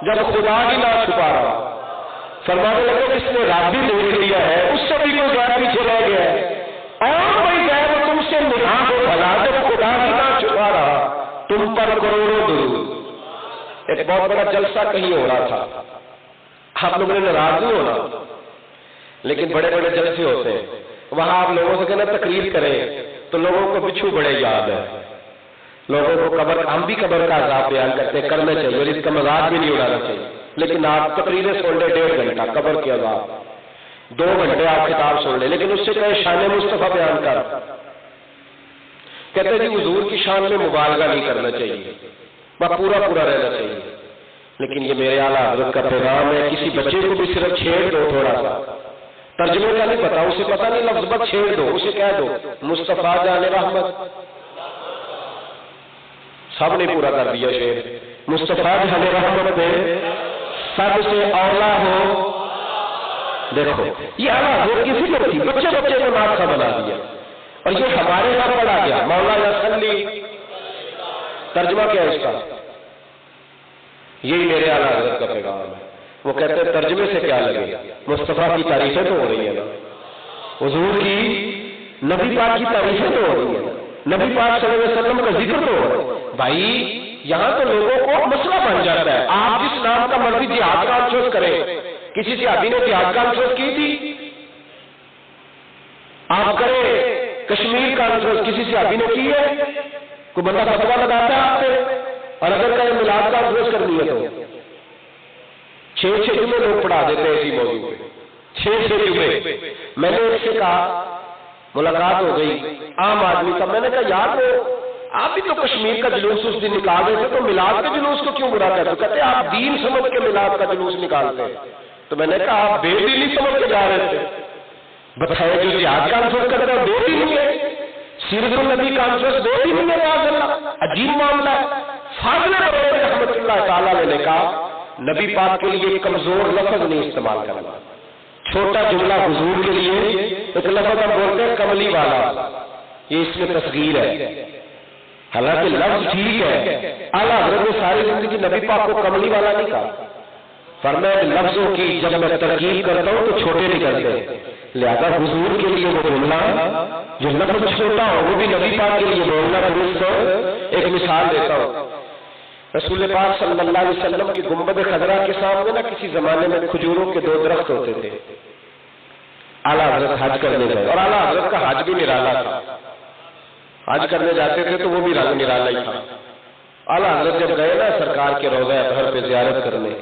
جب خدا ہی نہ چھپا رہا، فرمانے لگے اس نے رب بھی دیکھ لیا ہے، اس سے بھی کوئی غیر پیچھے رہ گیا ہے، اور کوئی غیر تم سے نہا ہو بھلا جب خدا ہی نہ چھپا رہا، تم پر کروڑوں درود۔ ایک بہت بڑا جلسہ کہیں ہو رہا تھا، آپ لوگوں نے ناراض نہیں ہونا، لیکن بڑے بڑے جلسے ہوتے ہیں، وہاں آپ لوگوں سے کہنا تقریر کریں تو لوگوں کو بچھو بڑے یاد ہے، لوگوں کو قبر، ہم بھی قبر کا عذاب بیان کرتے ہیں، کرنا چاہیے اور اس کا مذاق بھی نہیں اڑانا چاہیے، لیکن آپ تقریریں سن لیں 1.5 گھنٹہ قبر کے عذاب، 2 گھنٹے آپ کتاب سن لیں، لیکن اس سے کہیں شان مصطفیٰ بیان کر، کہتے ہیں جی حضور کی شان میں مبالغہ نہیں کرنا چاہیے، پورا پورا رہنا چاہیے، لیکن یہ میرے اعلیٰ حضرت کا پیغام ہے، کسی بچے کو بھی صرف چھیڑ دو تھوڑا سا، ترجمے کا نہیں پتا، اسے پتا نہیں لفظ بس چھیڑ دو، اسے کہہ دو مصطفیٰ جان رحمت، سب نے پورا کر دیا شعر، مصطفیٰ جان رحمت میں سب سے اولا ہو، دیکھو یہ اعلیٰ حضرت کی فکر تھی، بچے بچے کو ناخا بنا دیا، اور یہ ہمارے یہاں پڑھا گیا، مولانا صلی، ترجمہ کیا ہے اس کا؟ یہی میرے اعلیٰ حضرت کا پیغام ہے، وہ کہتے ہیں ترجمے سے کیا لگے، مصطفیٰ کی تعریفیں تو ہو رہی ہیں نا، حضور کی نبی پاک کی تعریفیں تو ہو رہی ہیں، نبی پاک صلی اللہ علیہ وسلم کا ذکر تو ہو رہا ہے، بھائی یہاں تو لوگوں کو مسئلہ بن جاتا ہے، آپ جس نام کا مرضی جہاد کانفرنس کریں، کسی صحابی نے جہاد کانفرنس کی تھی، آپ کریں کشمیر کانفرنس، کسی صحابی نے کی ہے؟ کوئی بندہ فتوا لگاتا ہے آپ پہ؟ اور اگر کہیں میلاد کانفرنس کرنی ہے تو 6 جمعے لوگ پڑھا دیتے ہیں اسی موضوع پہ، 6 جمعے۔ میں نے اس سے کہا، ملاقات ہو گئی عام آدمی کا، میں نے کہا یار وہ آپ بھی تو کشمیر کا جلوس اس دن نکال رہے تھے، تو میلاد کے جلوس کو کیوں برا کرتے؟ کہتے آپ دین سمجھ کے میلاد کا جلوس نکالتے ہیں، تو میں نے کہا آپ بے دینی سمجھ کے جا رہے تھے، بتائے جو جہاد کانفرنس کرتے ہیں بے دینی ہے، سیرت النبی کانفرنس بے دینی ہے، عجیب معاملہ ہے۔ فاضل بریلوی رحمۃ اللہ تعالیٰ نے کہا نبی پاک کے لیے کمزور لفظ نہیں استعمال کرنا، چھوٹا جملہ حضور کے لیے ایک لفظ ہم بولتے ہیں کملی والا، یہ اس میں تصغیر ہے، حالانکہ لفظ ٹھیک ہے، اعلیٰ حضرت نے ساری زندگی نبی پاک کو کملی والا نہیں کہا، فرمایا لفظوں کی جب میں ترکیب کرتا ہوں تو چھوٹے نکلتے، لہذا حضور کے لیے وہ بولنا جو لفظ چھوٹا ہو وہ بھی نبی پاک کے لیے بولنا درست ہو۔ ایک مثال دیتا ہوں، رسول پاک صلی اللہ علیہ وسلم کی گنبد خضرا کے سامنے نا کسی زمانے میں کھجوروں کے 2 درخت ہوتے تھے۔ اعلیٰ حضرت حج کرنے گئے اور اعلیٰ حضرت کا حج بھی نرالا تھا، حج کرنے جاتے تھے تو وہ بھی رنگ نرالا ہی تھا۔ اعلیٰ حضرت جب گئے نا سرکار کے روضہ اطہر پہ زیارت کرنے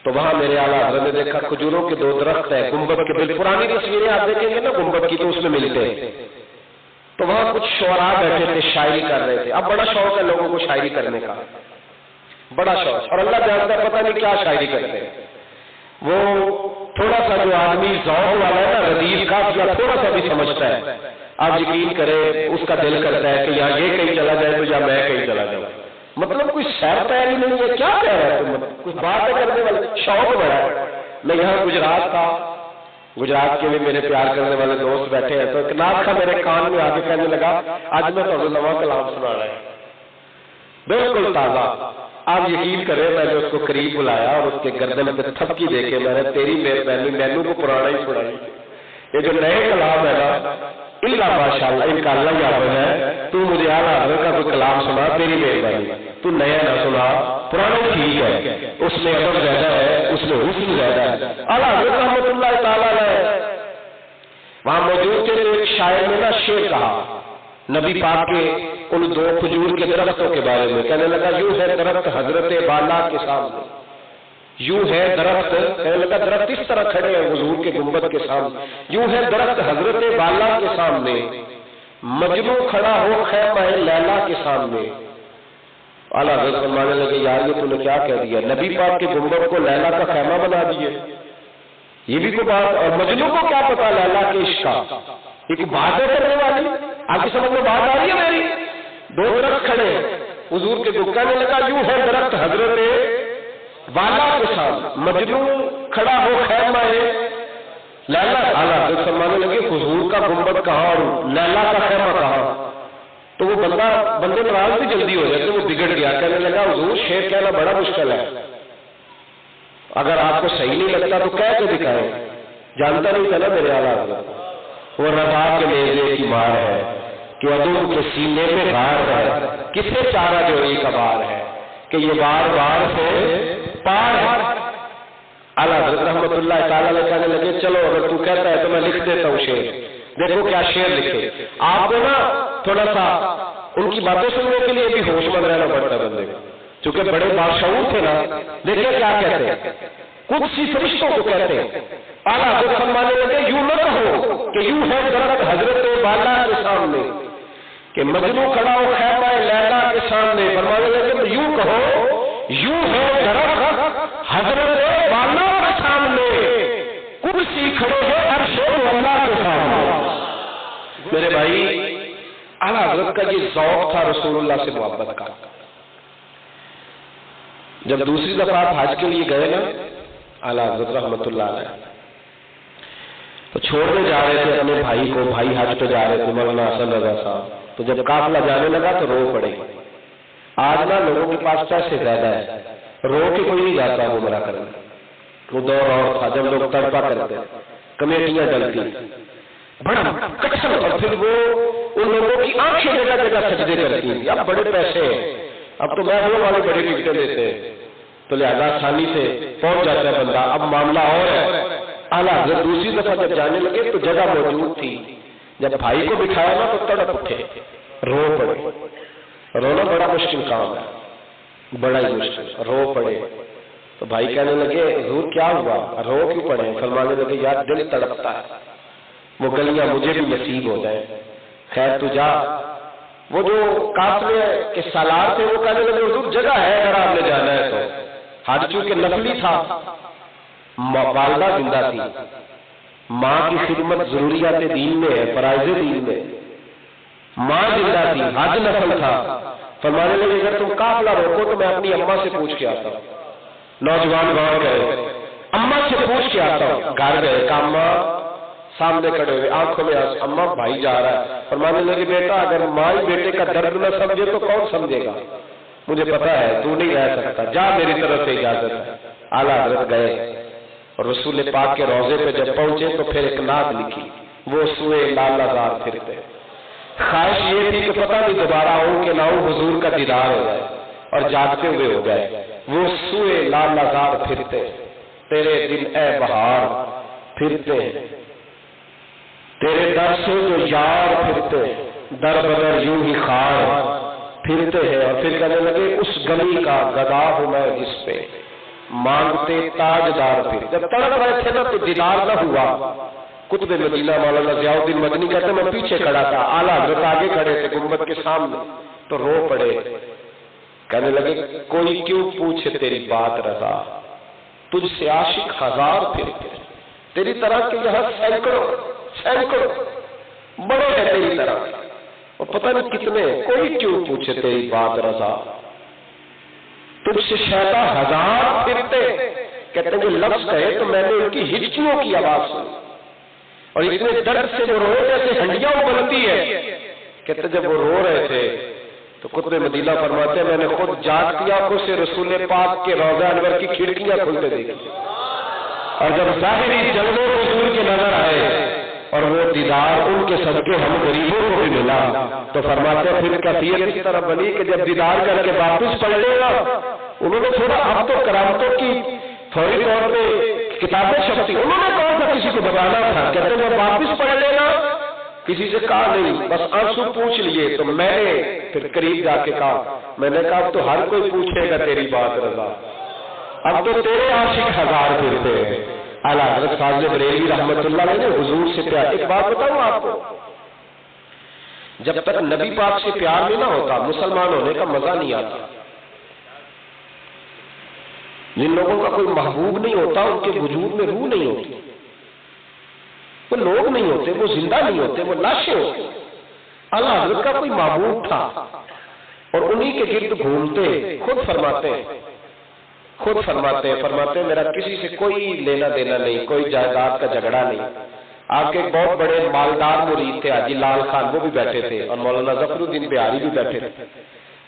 تو وہاں میرے اعلیٰ حضرت نے دیکھا کھجوروں کے 2 درخت ہیں، گنبد کے بالکل پرانی تصویریں آپ دیکھیں گے نا گنبد کی تو اس میں ملتے ہیں، تو وہاں کچھ شعراء بیٹھے تھے شاعری کر رہے تھے۔ اب بڑا شوق ہے لوگوں کو شاعری کرنے کا، بڑا شوق، اور اللہ جانتا ہے پتہ نہیں کیا شاعری کرتے ہیں۔ وہ تھوڑا سا جو آدمی ذوق والا ہے نا ردیف کا یا تھوڑا سا بھی سمجھتا ہے، آپ یقین کریں اس کا دل کرتا ہے کہ یا یہ کہیں چلا جائے تو یا میں کہیں چلا جاؤں، مطلب کوئی سیر تیاری نہیں ہے، کیا کہہ رہا ہے تم، کچھ بات کرنے والا شوق بڑا ہے۔ میں یہاں گجرات تھا، گجرات کے بھی میرے پیار کرنے والے دوست بیٹھے ہیں، تو ایک نعت کا میرے کان میں آگے کہنے لگا آج میں تو نواں کلام سنا رہا ہے بالکل تازہ۔ آپ یقین کریں میں نے اس کو قریب بلایا اور اس کے گردن پہ تھپکی دے کے میں نے تیری مہربانی مینو کو پرانا ہی سنائی، یہ جو نئے کلام ہے نا اللہ ماشاءاللہ ان کا اللہ یاد ہے، تو مجھے اعلیٰ حضرت کا کوئی کلام سنا تیری مہربانی، تو نیا نہ سنا پرانا ٹھیک ہے، اس میں ادب زیادہ ہے، اس میں حسن زیادہ ہے۔ اعلیٰ حضرت رحمۃ اللہ تعالیٰ نے وہاں موجود تھے تو ایک شاعر نے نا شعر کہا نبی پاک کے ان 2 کھجور کے درختوں کے بارے میں، کہنے لگا یوں ہے درخت حضرت بالا کے سامنے، یوں ہے درخت، کہنے لگا درخت اس طرح کھڑے ہیں حضور کے گنبد کے سامنے، یوں ہے درخت حضرت بالا کے سامنے، مجنو کھڑا ہو خیمہ لیلا کے سامنے۔ اعلیٰ حضرت فرمانے لگے یار یہ تو نے کیا کہہ دیا، نبی پاک کے گنبد کو لیلا کا خیمہ بنا دیے، یہ بھی کوئی بات، اور مجنو کو کیا پتا لیلا کے عشق کا، یہ کوئی بات ہے کرنے والی، آپ کی سمجھ میں بات آ رہی ہے میری؟ 2 درخت کھڑے حضور کے گنبد، کہنے لگا یوں ہے درخت حضرت والا کے ساتھ، مجنو کھڑا ہو خیمہ لیلا۔ اعلیٰ حضرت فرمانے لگے حضور کا گنبد کہاں اور لیلا کا خیمہ کہاں؟ تو وہ بندے ناراض بھی جلدی ہو جاتے، وہ بگڑ گیا، کہنے لگا حضور شعر کہنا بڑا مشکل ہے، اگر آپ کو صحیح نہیں لگتا تو کہہ کے دکھائیں، جانتا نہیں تھا نا میرے اعلیٰ حضرت وہ رضا کے نیزے کی مار ہے کہ عدو کے سینے پہ غار ہے، کسے چارہ جو ایک بار ہے کہ یہ بار بار سے پار ہے۔ اعلیٰ حضرت رحمۃ اللہ تعالیٰ نے کہنے لگے چلو اگر تو کہتا ہے تو میں لکھ دیتا ہوں شعر، دیکھو کیا شعر لکھے۔ آپ کو نا تھوڑا سا ان کی باتیں سننے کے لیے بھی ہوش مند رہنا پڑتا ہے بندے کو، چونکہ بڑے بادشاہ تھے نا، دیکھیں کیا کہتے ہیں، قدسی فرشتوں کو کہتے ہیں۔ اعلیٰ حضرت فرمانے لگے یوں نہ کہو کہ یوں ہے درخت حضرت بالا کے سامنے کہ مجنو کھڑا ہو خیمہ لیلا کے سامنے، فرمانے لگے تو یوں کہو یوں ہے درخت حضرت بالا کے سامنے، کرسی کھڑے ہے عرش اللہ کے سامنے۔ میرے بھائی اعلیٰ حضرت کا یہ ذوق تھا رسول اللہ سے محبت کا۔ جب دوسری دفعہ آپ حج کے لیے گئے نا اعلیٰ حضرت رحمۃ اللہ علیہ تو چھوڑنے جا رہے تھے اپنے بھائی کو، بھائی حج پہ جا رہے تھے مولانا حسن رضا صاحب، تو جب قافلہ جانے لگا تو رو پڑے۔ آج نا لوگوں کے پاس پیسے زیادہ ہے، رو کے کوئی نہیں جاتا عمرہ کرنے، وہ دور اور تھا جب لوگ تڑپا کرتے، کمیٹیاں ڈلتی بڑا کٹھن، اور پھر وہ ان لوگوں کی آنکھیں جگہ جگہ سجدے کرتی ہیں، اب بڑے پیسے ہیں، اب تو محلوں والے بڑی ٹکٹیں دیتے ہیں تو لہذا آسانی سے پہنچ جاتا ہے بندہ، اب معاملہ اور ہے۔ اعلیٰ حضرت دوسری دفعہ جب جانے لگے تو جگہ موجود تھی، جب بھائی کو بٹھایا نا تو تڑپ اٹھے، رو پڑے، رونا بڑا مشکل کام ہے، بڑا ہی مشکل، رو پڑے تو بھائی کہنے لگے حضور کیا ہوا، رو کیوں پڑے؟ فرمانے لگے یار دل تڑپتا ہے، وہ گلیاں مجھے بھی نصیب ہو جائیں، خیر تو جا۔ وہ جو قافلے کے سالار تھے وہ کہنے لگے حضور جگہ ہے اگر آپ نے جانا ہے تو، حج چونکہ نفلی تھا، والدہ زندہ تھی، ماں کی خدمت ضروریات دین میں ہے، فرائض دین میں، ماں زندہ تھی، حج نفل تھا، فرمانے لگے اگر تم قافلہ روکو تو میں اپنی اماں سے پوچھ کے آتا ہوں۔ نوجوان گاؤں گئے، اماں سے پوچھ کے آتا ہوں، گھر گئے، اماں سامنے کھڑے ہوئے آنکھوں میں اماں بھائی جا رہا ہے، فرمانے لگے بیٹا اگر ماں بیٹے کا درد نہ سمجھے تو کون سمجھے گا، مجھے پتا ہے تو نہیں رہ سکتا، جا میری طرف سے اجازت ہے۔ اعلیٰ حضرت گئے اور رسول پاک کے روضے پہ جب پہنچے تو پھر ایک نعت لکھی، وہ سوئے لال زار پھرتے، خواہش یہ تھی کہ پتہ نہیں دوبارہ آؤں کہ نہ آؤں، حضور کا دیدار ہو جائے، اور جاگتے ہوئے ہو گئے۔ وہ سوئے لال زار پھرتے، تیرے دن اے بہار پھرتے، تیرے در سے جو یار پھرتے، در بدر یوں ہی خار پھرتے ہیں۔ اور پھر کہنے لگے اس گلی کا گدا ہوں میں جس پہ مانگتے تاجدار پھر، جب تڑپ رہے تھے نا تو دیدار نہ ہوا۔ قطب مدینہ مولانا ضیاء الدین مدنی کہتے میں پیچھے کھڑا تھا، اعلیٰ حضرت آگے کھڑے تھے گنبد کے سامنے، تو رو پڑے، کہنے لگے کوئی کیوں پوچھے تیری بات رضا، تجھ سے عاشق ہزار پھرتے، تیری طرح کے یہاں سینکڑوں بڑے ہیں تیری طرح، اور پتہ نہیں کتنے، کوئی کیوں پوچھے تیری بات رضا، تجھ سے شیطان ہزار پھرتے۔ کہتے ہیں کہ لفظ کہے تو میں نے ان کی ہچکیوں کی آواز سنی، اور اتنے درد سے وہ رو جیسے ہنڈیاں ابلتی ہے۔ کہتے جب وہ رو رہے تھے تو قطب مدینہ فرماتے ہیں میں نے خود جاگتی آنکھوں سے رسول پاک کے روضہ انور کی کھڑکیاں کھلتے دیکھی، اور جب ظاہری جلوے حضور کے نظر آئے اور وہ دیدار ان کے صدقے ہم غریبوں کو بھی ملا، تو فرماتے ہیں پھر کیفیت اس طرح بنی کہ جب دیدار کر کے واپس پڑھ لے گا، انہوں نے تھوڑا اب تو کرامتوں کی فوری طور پہ کتابیں چھپتی، انہوں نے کہا تھا کسی کو بتانا تھا، کہتے ہیں جب واپس پڑھ لے گا، کسی سے کہا نہیں، بس آنسو پوچھ لیے۔ تو میں نے پھر قریب جا کے کہا، میں نے کہا اب تو ہر کوئی پوچھے گا تیری بات رضا، اب تو تیرے عاشق ہزار پھرتے ہیں۔ اعلیٰ حضرت فاضل بریلوی رحمت اللہ علیہ نے حضور سے پیار، ایک بات بتاؤں آپ کو، جب تک نبی پاک سے پیار نہیں نہ ہوتا مسلمان ہونے کا مزہ نہیں آتا۔ جن لوگوں کا کوئی محبوب نہیں ہوتا ان کے وجود میں روح نہیں ہوتی، وہ لوگ نہیں ہوتے، وہ زندہ نہیں ہوتے، وہ لاشیں ہوتے۔ اعلیٰ حضرت کا کوئی محبوب تھا اور انہی کے گرد گھومتے، خود فرماتے میرا کسی سے کوئی لینا دینا نہیں، کوئی جائیداد کا جھگڑا نہیں۔ آپ کے ایک بہت بڑے مالدار مرید تھے حاجی لال خان، وہ بھی بیٹھے تھے، اور مولانا ظفر الدین بہاری بھی بیٹھے تھے۔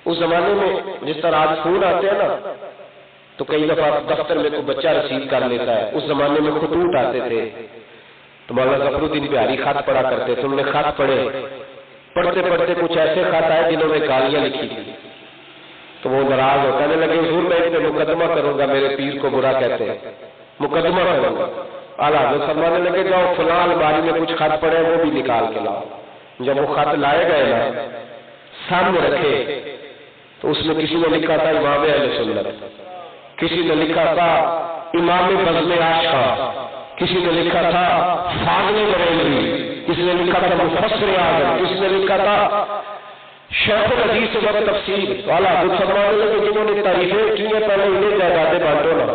اس زمانے میں جس طرح آج فون آتے ہیں نا، تو کئی دفعہ دفتر میں کوئی بچہ رسید کر لیتا ہے، اس زمانے میں خطوط آتے تھے، تو مولانا ظفر الدین بہاری خط پڑھا کرتے تھے، انہوں نے خط پڑھتے کچھ ایسے خط آئے جنہوں نے گالیاں لکھی تھی، تو وہ ناراض ہو کہنے لگے حضور میں اس پہ مقدمہ کروں گا، میرے پیر کو برا کہتے ہیں، مقدمہ کروں گا۔ اعلیٰ حضرت فرمانے لگے جاؤ فلاں الماری میں کچھ خط پڑے وہ بھی نکال کے لاؤ۔ جب وہ خط لائے گئے نا سامنے رکھے تو اس میں کسی نے لکھا تھا امام اہل سنت، کسی نے لکھا تھا امام بزم عاشقاں، کسی نے لکھا تھا فاضل بریلوی، کسی نے لکھا تھا مفسر اعظم، کسی نے لکھا تھا شیخ الحدیث و تفسیر۔ اعلیٰ حضرت فرمانے لگے جنہوں نے تعریفیں کی ہیں پہلے انہیں جائیدادیں بانٹو نا،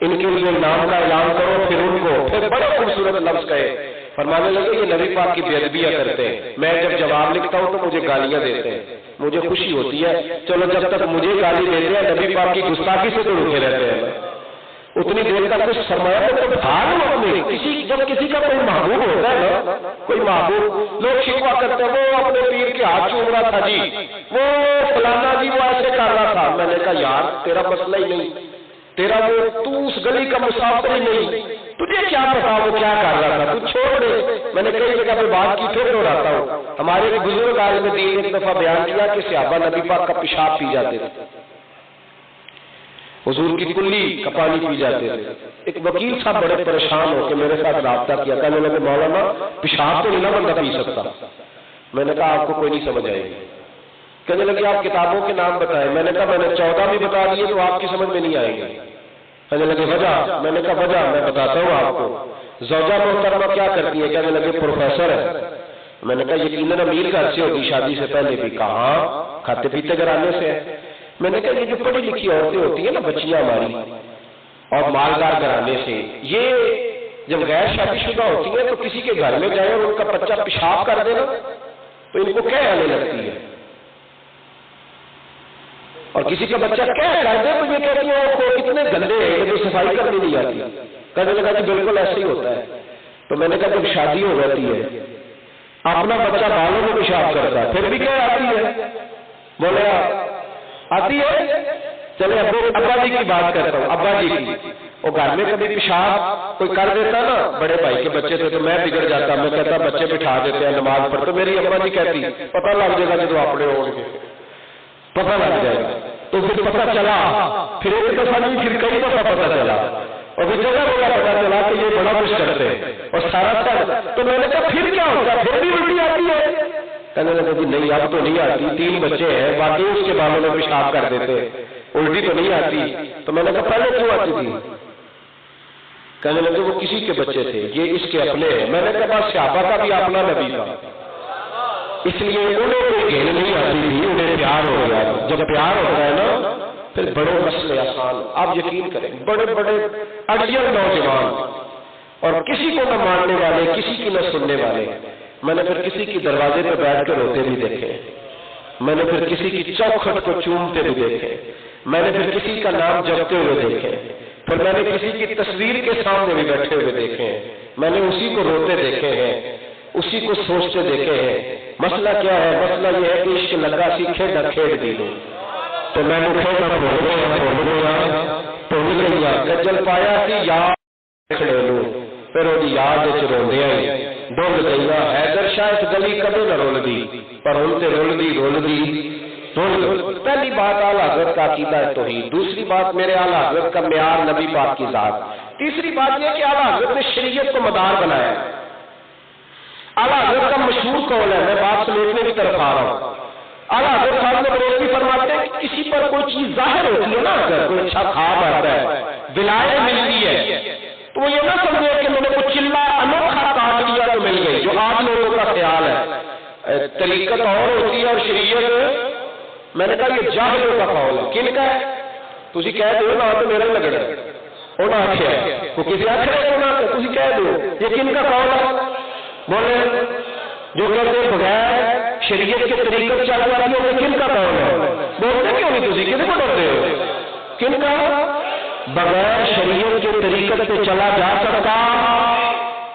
ان کے لیے نام کا اعلان کرو، پھر ان کو پھر بڑے خوبصورت لفظ کہے، فرمانے لگے یہ نبی پاک کی بے ادبیاں کرتے ہیں، میں جب جواب لکھتا ہوں تو مجھے گالیاں دیتے ہیں، مجھے خوشی ہوتی ہے، چلو جب تک مجھے گالی دیتے ہیں نبی پاک کی گستاخی سے تو رکے رہتے ہیں، اتنی دیر تک کچھ سرمایہ تو بھاگ اپنے جب کسی کا کوئی محبوب ہوتا ہے نا، کوئی محبوب، لوگ شکوا کرتے ہیں وہ اپنے پیر کے ہاتھ چوم رہا تھا جی، وہ فلانا جی وہ ایسے کر رہا تھا، میں نے کہا یار تیرا مسئلہ ہی نہیں، تیرا وہ تو اس گلی کا مسافر ہی نہیں، تجھے کیا پتا وہ کیا کر رہا تھا، تو چھوڑ دے۔ میں نے کئی جگہ پہ بات کی، پھر دوہراتا ہوں، ہمارے ایک بزرگ عالم دین ایک دفعہ بیان کیا کہ صحابہ نبی پاک کا پیشاب پی جاتے تھے، حضور کی کلی کا پانی پی جاتے تھے۔ ایک وکیل صاحب بڑے پریشان ہو کے میرے ساتھ رابطہ کیا، کہنے لگے مولانا پیشاب تو نہیں نہ بندہ پی سکتا۔ میں نے کہا آپ کو کوئی نہیں سمجھ آئے گی۔ کہنے لگے آپ کتابوں کے نام بتائیں، میں نے کہا میں نے 14 بھی بتا دیے تو آپ کی سمجھ میں نہیں آئے گی۔ کہنے لگے وجہ، میں نے کہا وجہ میں بتاتا ہوں آپ کو۔ زوجہ محترمہ کیا کرتی ہے؟ کہنے لگے پروفیسر ہے۔ میں نے کہا یقیناً امیر گھر سے ہوگی، شادی سے پہلے بھی۔ کہا کھاتے پیتے گھرانے سے ہے۔ میں نے کہا یہ جو پڑھی لکھی عورتیں ہوتی ہیں نا بچیاں ہماری اور مالدار گھرانے سے، یہ جب غیر شادی شدہ ہوتی ہیں تو کسی کے گھر میں جائیں اور ان کا بچہ پیشاب کر دے نا تو ان کو کیا آنے لگتی ہے، اور کسی کا بچہ کیا کر دے تو یہ کہتی ہے وہ کتنے گندے ہیں، یہ صفائی کرنی نہیں آتی۔ کہنے لگا کہ بالکل ایسے ہی ہوتا ہے۔ تو میں نے کہا جب شادی ہو جاتی ہے اپنا بچہ بالوں میں پیشاب کرتا ہے پھر بھی کیا آتی ہے؟ بولے آتی ہے؟ چلے ابا جی کی بات کرتا ہوں، ابا جی کی وہ گھر میں کبھی پیشاب کوئی کر دیتا نا، بڑے بھائی کے بچے تھے تو میں بگڑ جاتا، میں کہتا بچے بٹھا دیتے ہیں نماز پر، تو میری ابا جی کہتی پتہ لگ جائے گا جب اپنے ہو گے پتہ لگ جائے گا، تو پھر پتہ چلا، پھر ایک دفعہ نہیں پھر کئی دفعہ پتہ چلا، اور پھر جگہ جگہ پتہ چلا کہ یہ بڑا کچھ کرتے اور سارا سر، تو میں نے کہا پھر کیا ہوتا پھر بھی الٹی آتی ہے؟ کہنے لگا جی نہیں اب تو نہیں آتی، 3 بچے ہیں باقی اس کے بالوں میں پیشاب کر دیتے، الٹی تو نہیں آتی۔ تو میں نے کہا پہلے کیوں آتی تھی؟ کہنے لگے وہ کسی کے بچے تھے، یہ اس کے اپنے ہیں۔ میں نے کہا بس صحابہ کا بھی اپنا نبی کا، اس لیے انہیں کوئی گھیل نہیں آتی تھی، انہیں پیار ہو گیا۔ جب پیار ہو گیا نا پھر بڑے مسئلے آسان۔ آپ یقین کریں بڑے بڑے اڑیل نوجوان اور کسی کو نہ ماننے والے، کسی کی نہ سننے والے، میں نے پھر کسی کی دروازے پہ بیٹھ کر روتے بھی دیکھے، میں نے پھر کسی کی چوکھٹ کو چومتے بھی دیکھے، میں نے پھر کسی کا نام جپتے ہوئے دیکھے، پھر میں نے کسی کی تصویر کے سامنے بھی بیٹھے ہوئے دیکھے ہیں، میں نے اسی کو روتے دیکھے ہیں، اسی کو سوچتے دیکھے ہیں۔ مسئلہ کیا ہے؟ مسئلہ یہ ہے کہ عشق لگا سیکھے نہ کھیل دی لوں، تو میں نے گجل پایا سی یاد کھڑے لوں، پھر وہ یاد روندیا ہی ڈول گئی حیدر شاہ اس گلی کدے نہ رول دی، پر ان سے رول دی پہلی بات اعلیٰ حضرت کا عقیدہ ہے توحید، دوسری بات میرے اعلیٰ حضرت کا معیار نبی پاک کی ذات، تیسری بات یہ کہ اعلیٰ حضرت نے شریعت کو مدار بنایا ہے۔ اعلیٰ حضرت کا مشہور قول ہے، میں بات سمیٹنے کی طرف آ رہا ہوں، اعلیٰ حضرت صاحب نے بریلوی فرماتے ہیں کہ کسی پر کوئی چیز ظاہر ہوتی ہے نا، اگر کوئی اچھا خواب آتا ہے، ولایت ملتی ہے، تو وہ یہ نہ سمجھے کہ میں نے کچھ چلا انوکھا کاٹ لیا تو مل گئی، جو آج لوگوں کا خیال ہے۔ طریقت اور ہوتی ہے اور شریعت، میں نے کہا یہ جاہلوں کا قول ہے۔ کن کا ہے؟ تسی کہہ دو نا تو میرا لگنا انہاں آخیا وہ کسی آخر تسی کہہ دو یہ کن کا قول ہے؟ بولے جو کہتے بغیر شریعت کے طریقے چل رہی ہے کن کا قول ہے؟ بولتے کیوں نہیں تسی کسی کو ڈرتے ہو؟ کن کا؟ بغیر شریعت کے طریقت سے چلا جا سکتا،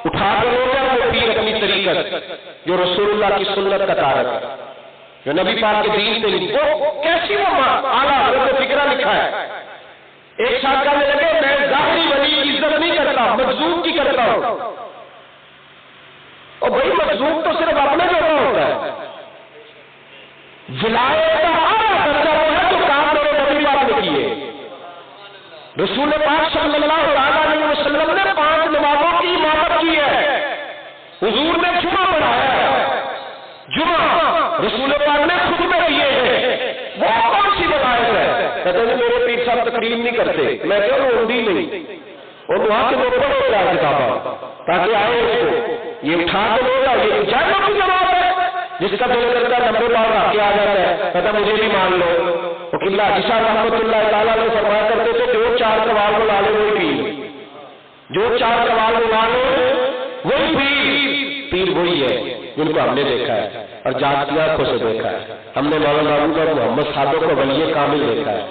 اٹھا کر وہ پیر اپنی طریقت جو رسول اللہ کی سنت کا تارک ہے، جو نبی پاک کے دین سے نہیں، وہ کیسی وہ اعلیٰ حضرت نے فکرہ لکھا ہے۔ ایک ساتھ کہنے لگے میں ظاہری ولی کی عزت نہیں کرتا، مجذوب کی کرتا ہوں۔ اور بھائی مجذوب تو صرف اپنے جگہ ہوتا ہے، ولایت کا اعلیٰ درجہ وہ ہے جو کام میرے نبی پاک نے کیے۔ رسول پاک صلی اللہ علیہ وسلم نے 5 نمازوں کی امامت کی ہے، حضور نے جمعہ پڑھایا ہے، جمعہ رسول پاک نے خطبے کیے ہیں، وہ کون سی ولایت ہے؟ کہتے ہیں میرے پیر صاحب تقریر نہیں کرتے، میں کہوں روندی نہیں، اور وہاں کے لوگ پڑھو کیا کتاباں تاکہ آئے اس کو یہ اٹھا کے لوگا یہ جانوں کی جواب ہے، جس کا دل کرتا ہے نمبر پاؤ آ کے آ جاتا ہے، کہتا مجھے بھی مان لو۔ وکیل حاجی صاحب رحمۃ اللہ تعالیٰ نے فرمایا کرتے تھے جو 4 سوال بلا لے وہی پیر، جو 4 سوال بلا لے وہی پیر وہی ہے جن کو ہم نے دیکھا ہے اور جاتی آنکھوں سے دیکھا ہے۔ ہم نے مولانا ابو اور محمد صادق کو ولی کامل دیکھا ہے،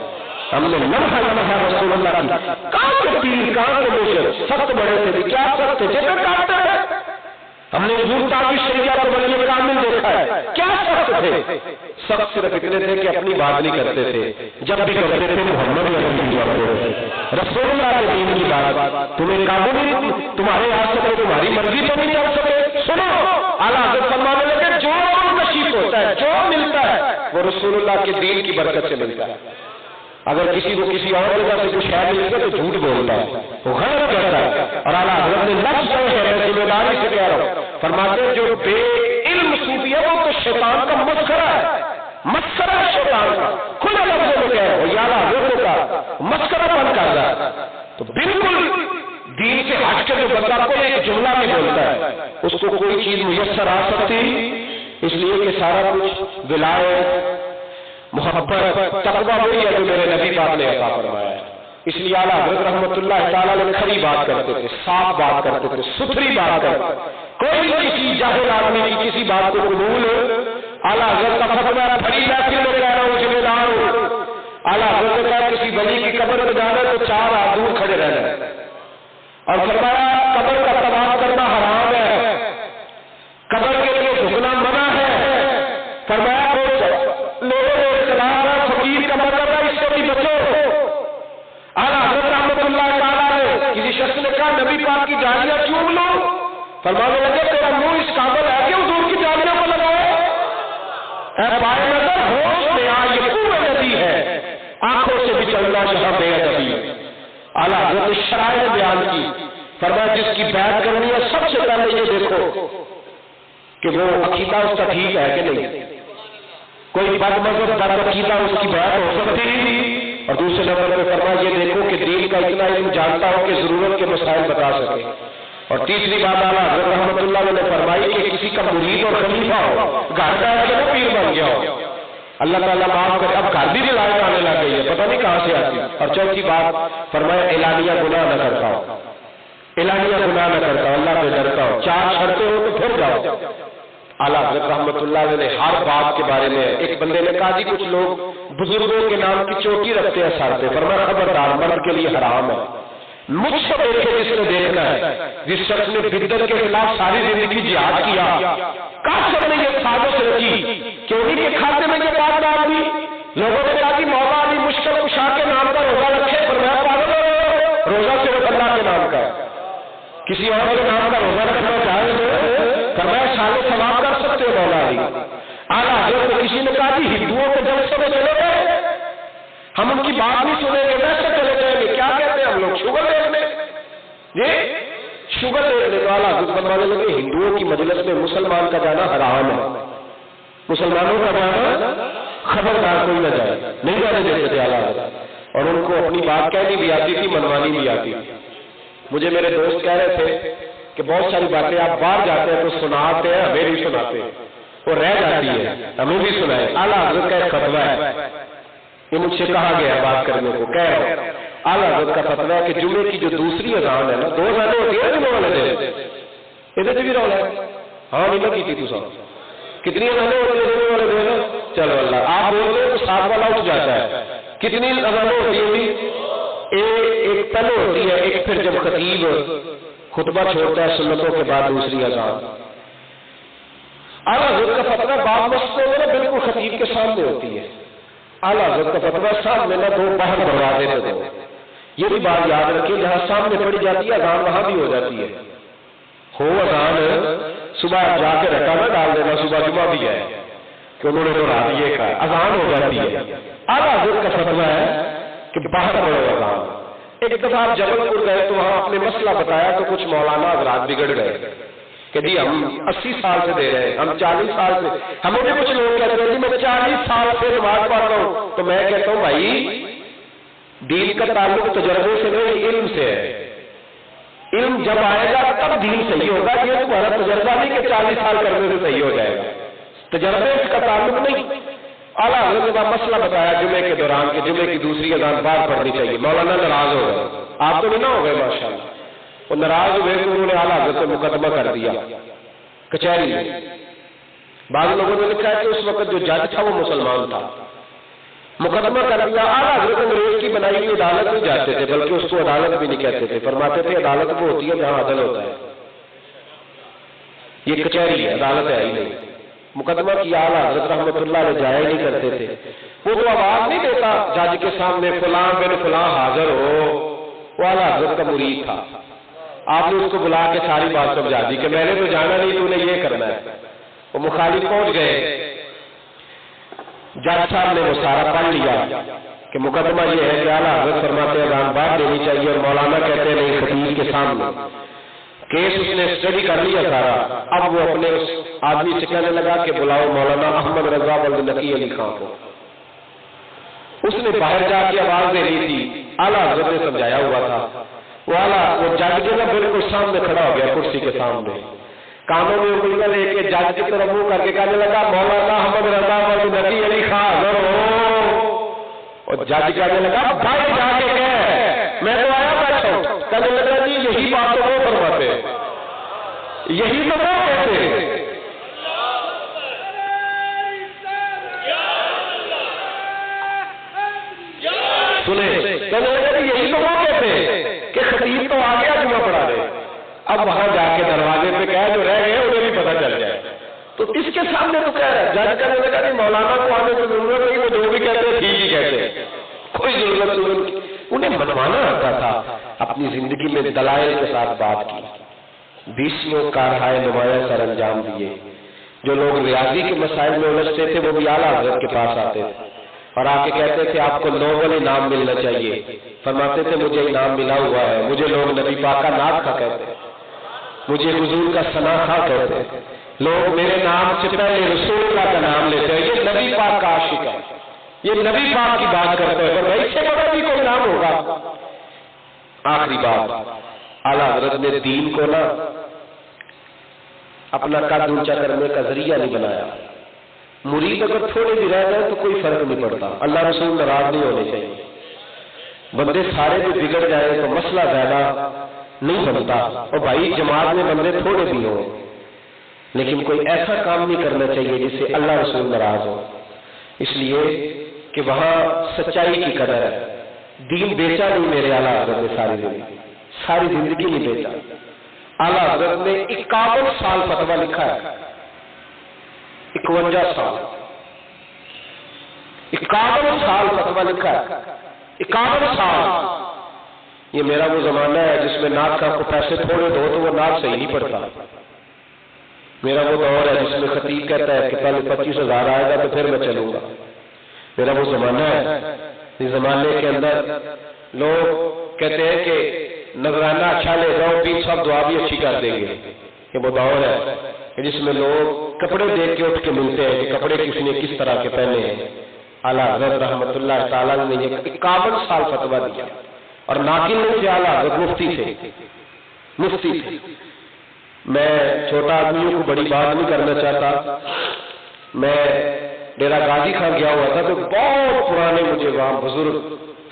ہم نے لمحہ لمحہ رسول اللہ کی کہاں کے پیر کہاں کے مشرک سخت بڑے تھے کیا سخت تھے جیسے کاٹتے ہیں، ہم نے حضور پاک کی شریعت کو ولی کامل دیکھا ہے کیا سخت تھے، سخت صرف اتنے تھے کہ اپنی بات نہیں کرتے تھے، جب بھی کرتے تھے محمد رسول اللہ کے دین کی بات، تمہیں قابو نہیں، تمہارے ہاتھ سے تمہاری مرضی تو نہیں چل سکے۔ سنو اعلیٰ حضرت فرمانے لگے جو نصیب ہوتا ہے جو ملتا ہے وہ رسول اللہ کے دین کی برکت سے ملتا ہے۔ اگر کسی کو کسی اور جگہ سے کچھ خیر مل گیا تو جھوٹ بولتا ہے، وہ غلط کرتا ہے، اور اعلیٰ حضرت نے لفظ ہے ذمہ داری سے کہہ رہا ہوں، فرماتے ہیں جو بے علم صوفی ہے وہ تو شیطان کا مسخرہ ہے، مسخرہ ہے شیطان کا، کھلے لفظوں میں کہہ رہا ہوں، یا اعلیٰ حضرت کا مسخرہ بن کر رہا ہے۔ تو بالکل دین سے ہٹ کے جو بندہ کو ایک جملہ میں بولتا ہے اس کو کوئی چیز میسر آ سکتی، اس لیے کہ سارا کچھ ولایت محبت تقویٰ وہی ہے جو میرے نبی پاک نے عطا فرمایا ہے۔ اس لیے اعلیٰ حضرت رحمۃ اللہ تعالیٰ نے کھری بات کرتے تھے، صاف بات کرتے تھے، ستھری بات کرتے تھے، کوئی کسی جاہل آدمی کی کسی بات کو قبول اعلیٰ حضرت کا فتویٰ ہے، بڑی محفل میں کہہ رہا ہوں ذمہ دار ہوں، اعلیٰ حضرت نے کہا کسی ولی کی قبر پہ جانا تو 4 ہاتھ دور کھڑے رہنا، اور فرمایا قبر کا طواف کرنا حرام فرمانے لگے تیرا منہ اس قابل ہے کہ حضور کی جاننے کو لگائے؟ اے بائے نظر ہوش میں آ، یہ پورے ندی ہے، آنکھوں سے بھی چلنا جہاں بے ادبی۔ اعلیٰ حضرت شرائع بیان کی، فرمایا جس کی بیعت کرنی ہے سب سے پہلے یہ دیکھو کہ وہ عقیدہ اس کا ٹھیک ہے کہ نہیں، کوئی بد مذہب بد عقیدہ اس کی بیعت ہو سکتی ہے، اور دوسرے نمبر پہ فرمایا یہ دیکھو کہ دین کا اتنا علم جانتا ہو کہ ضرورت کے مسائل بتا سکے، اور تیسری بات اعلیٰ حضرت رحمۃ اللہ علیہ نے فرمائی کہ کسی کا مرید اور خلیفہ ہو، گھر کا ہے کہ وہ پیر بن گیا ہو، اللہ تعالیٰ معاف کرے، اب گھر بھی لائق آنے لگ گئی ہے، پتہ نہیں کہاں سے آتی۔ اور چوتھی بات فرمایا اعلانیہ گناہ نہ کرتا ہو، اعلانیہ گناہ نہ کرتا ہو، اللہ سے ڈرتا ہو، چار شرطیں ہو تو پھر جاؤ۔ اعلیٰ حضرت رحمۃ اللہ علیہ نے ہر بات کے بارے میں، ایک بندے نے کہا جی کچھ لوگ بزرگوں کے نام کی چوٹی رکھتے ہیں سر پہ، فرمایا خبردار، مرد کے لیے حرام ہے، مجھ سے دیکھے جس نے دیکھنا ہے، جس شخص نے بدعت کے خلاف ساری زندگی جہاد کیا، کافر نے یہ سازش رچی کہ انہیں کے کھاتے میں یہ بات ڈال دی، لوگوں نے کہا کہ مولا علی مشکل کشا کے نام کا روزہ رکھے، فرمایا پاگل ہو، روزہ صرف اللہ کے نام کا ہے، کسی اور کے نام کا روزہ رکھنا چاہے تو فرمایا سال ثواب کر سکتے ہو مولا علی۔ اعلیٰ حضرت نے کسی نے کہا کہ ہندوؤں کے جلسے میں چلے گئے، ہم ان کی بات نہیں سنیں گے، ویسے چلے جائیں گے، کیا کہتے ہیں ہم لوگ شوگر دیکھنے، یہ شوگر دیکھنے تو اعلیٰ حضرت فرمانے لگے ہندوؤں کی مجلس میں مسلمان کا جانا حرام ہے، مسلمانوں کا جانا خبردار کوئی نہ جائے، نہیں جانے دیتے تھے اعلیٰ حضرت، اور ان کو اپنی بات کہنی بھی آتی تھی، منوانی بھی آتی تھی۔ مجھے میرے دوست کہہ رہے تھے کہ بہت ساری باتیں آپ باہر جاتے ہیں تو سناتے ہیں، ہمیں بھی سناتے ہیں، وہ رہ جاتی ہے، ہمیں بھی سنائے۔ اعلیٰ حضرت کا ایک فتویٰ ہے، یہ مجھ سے کہا گیا ہے بات کرنے کو، کہہ رہا ہوں اعلیٰ حضرت کا فتویٰ ہے کہ جمعے کی جو دوسری اذان ہے نا، دو اذانیں ہوتی ہیں جمعے والے دن، ادھر بھی رولا ہے، ہاں نہیں لگی تھی تو صاحب، کتنی اذانیں ہوتی ہیں جمعے والے دن؟ چلو اللہ، آپ بولتے ہیں تو ساتھ والا اٹھ جاتا ہے، کتنی اذانیں ہوتی ہیں؟ ایک پہلے ہوتی ہے، ایک پھر جب خطیب خطبہ چھوڑتا ہے سنتوں کے بعد دوسری اذان۔ اعلیٰ حضرت کا فتویٰ باب مسجدوں میں بالکل خطیب کے سامنے ہوتی ہے، اعلیٰ حضرت کا فتویٰ سامنے نہ دو باہر دروازے پہ دو، یہ بھی بات یاد رکھیں جہاں سامنے پڑی جاتی ہے اذان وہاں بھی ہو جاتی ہے، ہو اذان صبح جا کے رکھا نہ ڈال دینا، صبح جمعہ بھی ہے کہ انہوں نے تو رات یہ کہا، اذان ہو جاتی ہے۔ اعلیٰ حضرت کا فتویٰ ہے کہ باہر پڑھو اذان۔ ایک دفعہ آپ جبل پور گئے تو وہاں اپنے مسئلہ بتایا تو کچھ مولانا حضرات بگڑ گئے کہ جی ہم 80 سال سے دے رہے ہیں، ہم 40 سال سے، ہمیں بھی کچھ لوگ کہتے ہیں جی میں 40 سال سے نماز پڑھ رہا ہوں، تو میں کہتا ہوں بھائی دین کا تعلق تجربے سے نہیں، علم سے ہے، علم جب آئے گا تب دین صحیح ہوگا، یہ تمہارا تجربہ نہیں کہ 40 سال کرنے سے صحیح ہو جائے گا، تجربے اس کا تعلق نہیں۔ اعلیٰ حضرت نے مسئلہ بتایا جمعے کے دوران کہ جمعے کی دوسری اذان بعد پڑھنی چاہیے، مولانا ناراض ہو گئے، آپ تو نہیں نہ ہو گئے ماشاءاللہ، وہ ناراض ہوئے تو انہوں نے اعلیٰ حضرت سے مقدمہ کر دیا کچہری میں۔ بعض لوگوں نے لکھا ہے کہ اس وقت جو جج تھا وہ مسلمان تھا، مقدمہ کر دیا۔ اعلیٰ حضرت انگریز کی بنائی ہوئی عدالت نہیں جاتے تھے، بلکہ اس کو عدالت بھی نہیں کہتے تھے، فرماتے تھے عدالت وہ ہوتی ہے جہاں عدل ہوتا ہے، یہ کچہری ہے، عدالت ہے ہی نہیں۔ مقدمہ کیا، اعلیٰ حضرت رحمۃ اللہ علیہ جایا نہیں کرتے تھے، وہ تو آواز نہیں دیتا جج کے سامنے فلاں بن فلاں حاضر ہو، وہ اعلیٰ حضرت کا مرید تھا، آپ نے اس کو بلا کے ساری بات سمجھا دی کہ میں نے تو جانا نہیں، تو نے یہ کرنا ہے۔ وہ مخالف پہنچ گئے، جج صاحب نے وہ سارا پڑھ لیا کہ مقدمہ یہ ہے کہ اعلیٰ حضرت فرماتے ہیں اذان بعد دینی چاہیے، اور مولانا کہتے ہیں نہیں خطیب کے سامنے۔ کیس اس نے اسٹڈی کر لیا سارا، اب وہ اپنے اس آدمی سے کہنے لگا کہ بلاؤ مولانا احمد رضا ولد نقی علی خان کو۔ اس نے باہر جا کے آواز دے لی تھی، اعلیٰ حضرت نے سمجھایا ہوا تھا، وہ جج جو نا بالکل سامنے کھڑا ہو گیا کرسی کے سامنے، کانوں میں انگلیاں لے کے جج کی طرف منہ کر کے کہنے لگا مولانا احمد رضا ولد نقی علی خان حاضر ہو، اور جج کہنے لگا بھائی جا کے کہہ میں تو آیا بیٹھا ہوں، کہنے لگا جی یہی بات تو وہ فرماتے، یہی تو وہ کہتے، سنیں کہنے لگا یہی تو وہ کہتے کہ خطیب تو آ گیا جمعہ پڑھا دے، اب وہاں جا کے دروازے پہ کہہ جو رہ گئے انہیں بھی پتہ چل جائے، تو اس کے سامنے تو کہہ رہا ہے، جج کہنے لگا کہ مولانا کو آنے کی ضرورت نہیں، وہ جو بھی کہتے ہیں ٹھیک ہی کہتے ہیں، کوئی ضرورت نہیں، انہیں منوانا آتا تھا، اپنی زندگی میں دلائل کے ساتھ بات کی، 20 کارہائے نمایاں سر انجام دیے۔ جو لوگ ریاضی کے مسائل میں الجھتے تھے وہ بھی اعلیٰ حضرت کے پاس آتے تھے اور آ کے کہتے تھے آپ کو نوبل انعام ملنا چاہیے۔ فرماتے تھے مجھے انعام ملا ہوا ہے، مجھے لوگ نبی پاک کا نعت خواں کہتے ہیں، مجھے حضور کا ثنا خواں کہتے ہیں، لوگ میرے نام سے پہلے رسول اللہ کا نام لیتے ہیں، یہ نبی پاک کا عاشق ہے، یہ نبی پاک کی بات کرتے ہیں، پر اس سے بڑا بھی کوئی نام ہوگا۔ آخری بات، اعلیٰ حضرت نے دین کو نا اپنا قد اونچا کرنے کا ذریعہ نہیں بنایا۔ مرید اگر تھوڑے بھی رہ جائے تو کوئی فرق نہیں پڑتا، اللہ رسول ناراض نہیں ہونے چاہیے۔ بندے سارے بھی بگڑ جائیں تو مسئلہ زیادہ نہیں بنتا، اور بھائی جماعت میں بندے تھوڑے بھی ہوں، لیکن کوئی ایسا کام نہیں کرنا چاہیے جس سے اللہ رسول ناراض ہو، اس لیے کہ وہاں سچائی کی قدر ہے۔ دین بیچا نہیں میرے اعلیٰ حضرت نے، ساری زندگی نہیں بیچا۔ اعلیٰ حضرت نے 51 سال فتویٰ لکھا ہے، 51 سال 51 سال فتویٰ لکھا ہے، 51 سال۔ یہ میرا وہ زمانہ ہے جس میں نعت خواں کو پیسے تھوڑے دو تو وہ نعت صحیح نہیں پڑتا۔ میرا وہ دور ہے جس میں خطیب کہتا ہے کہ پہلے 25,000 آئے گا تو پھر میں چلوں گا۔ میرا وہ زمانہ ہے، اس زمانے کے اندر لوگ کہتے ہیں کہ نذرانہ اچھا لے جاؤ، پیر صاحب دعا بھی اچھی کر دیں گے۔ یہ وہ دور ہے جس میں لوگ کپڑے دیکھ کے اٹھ کے ملتے ہیں کہ کپڑے کس نے کس طرح کے پہنے ہیں۔ اعلیٰ حضرت رحمت اللہ تعالیٰ نے یہ 51 سال فتویٰ دیا، اور ناقل نہیں تھے اعلیٰ حضرت، مفتی تھے۔ میں چھوٹا آدمیوں کو بڑی بات نہیں کرنا چاہتا، میں ڈیرہ غازی خان گیا ہوا تھا تو بہت پرانے مجھے وہاں بزرگ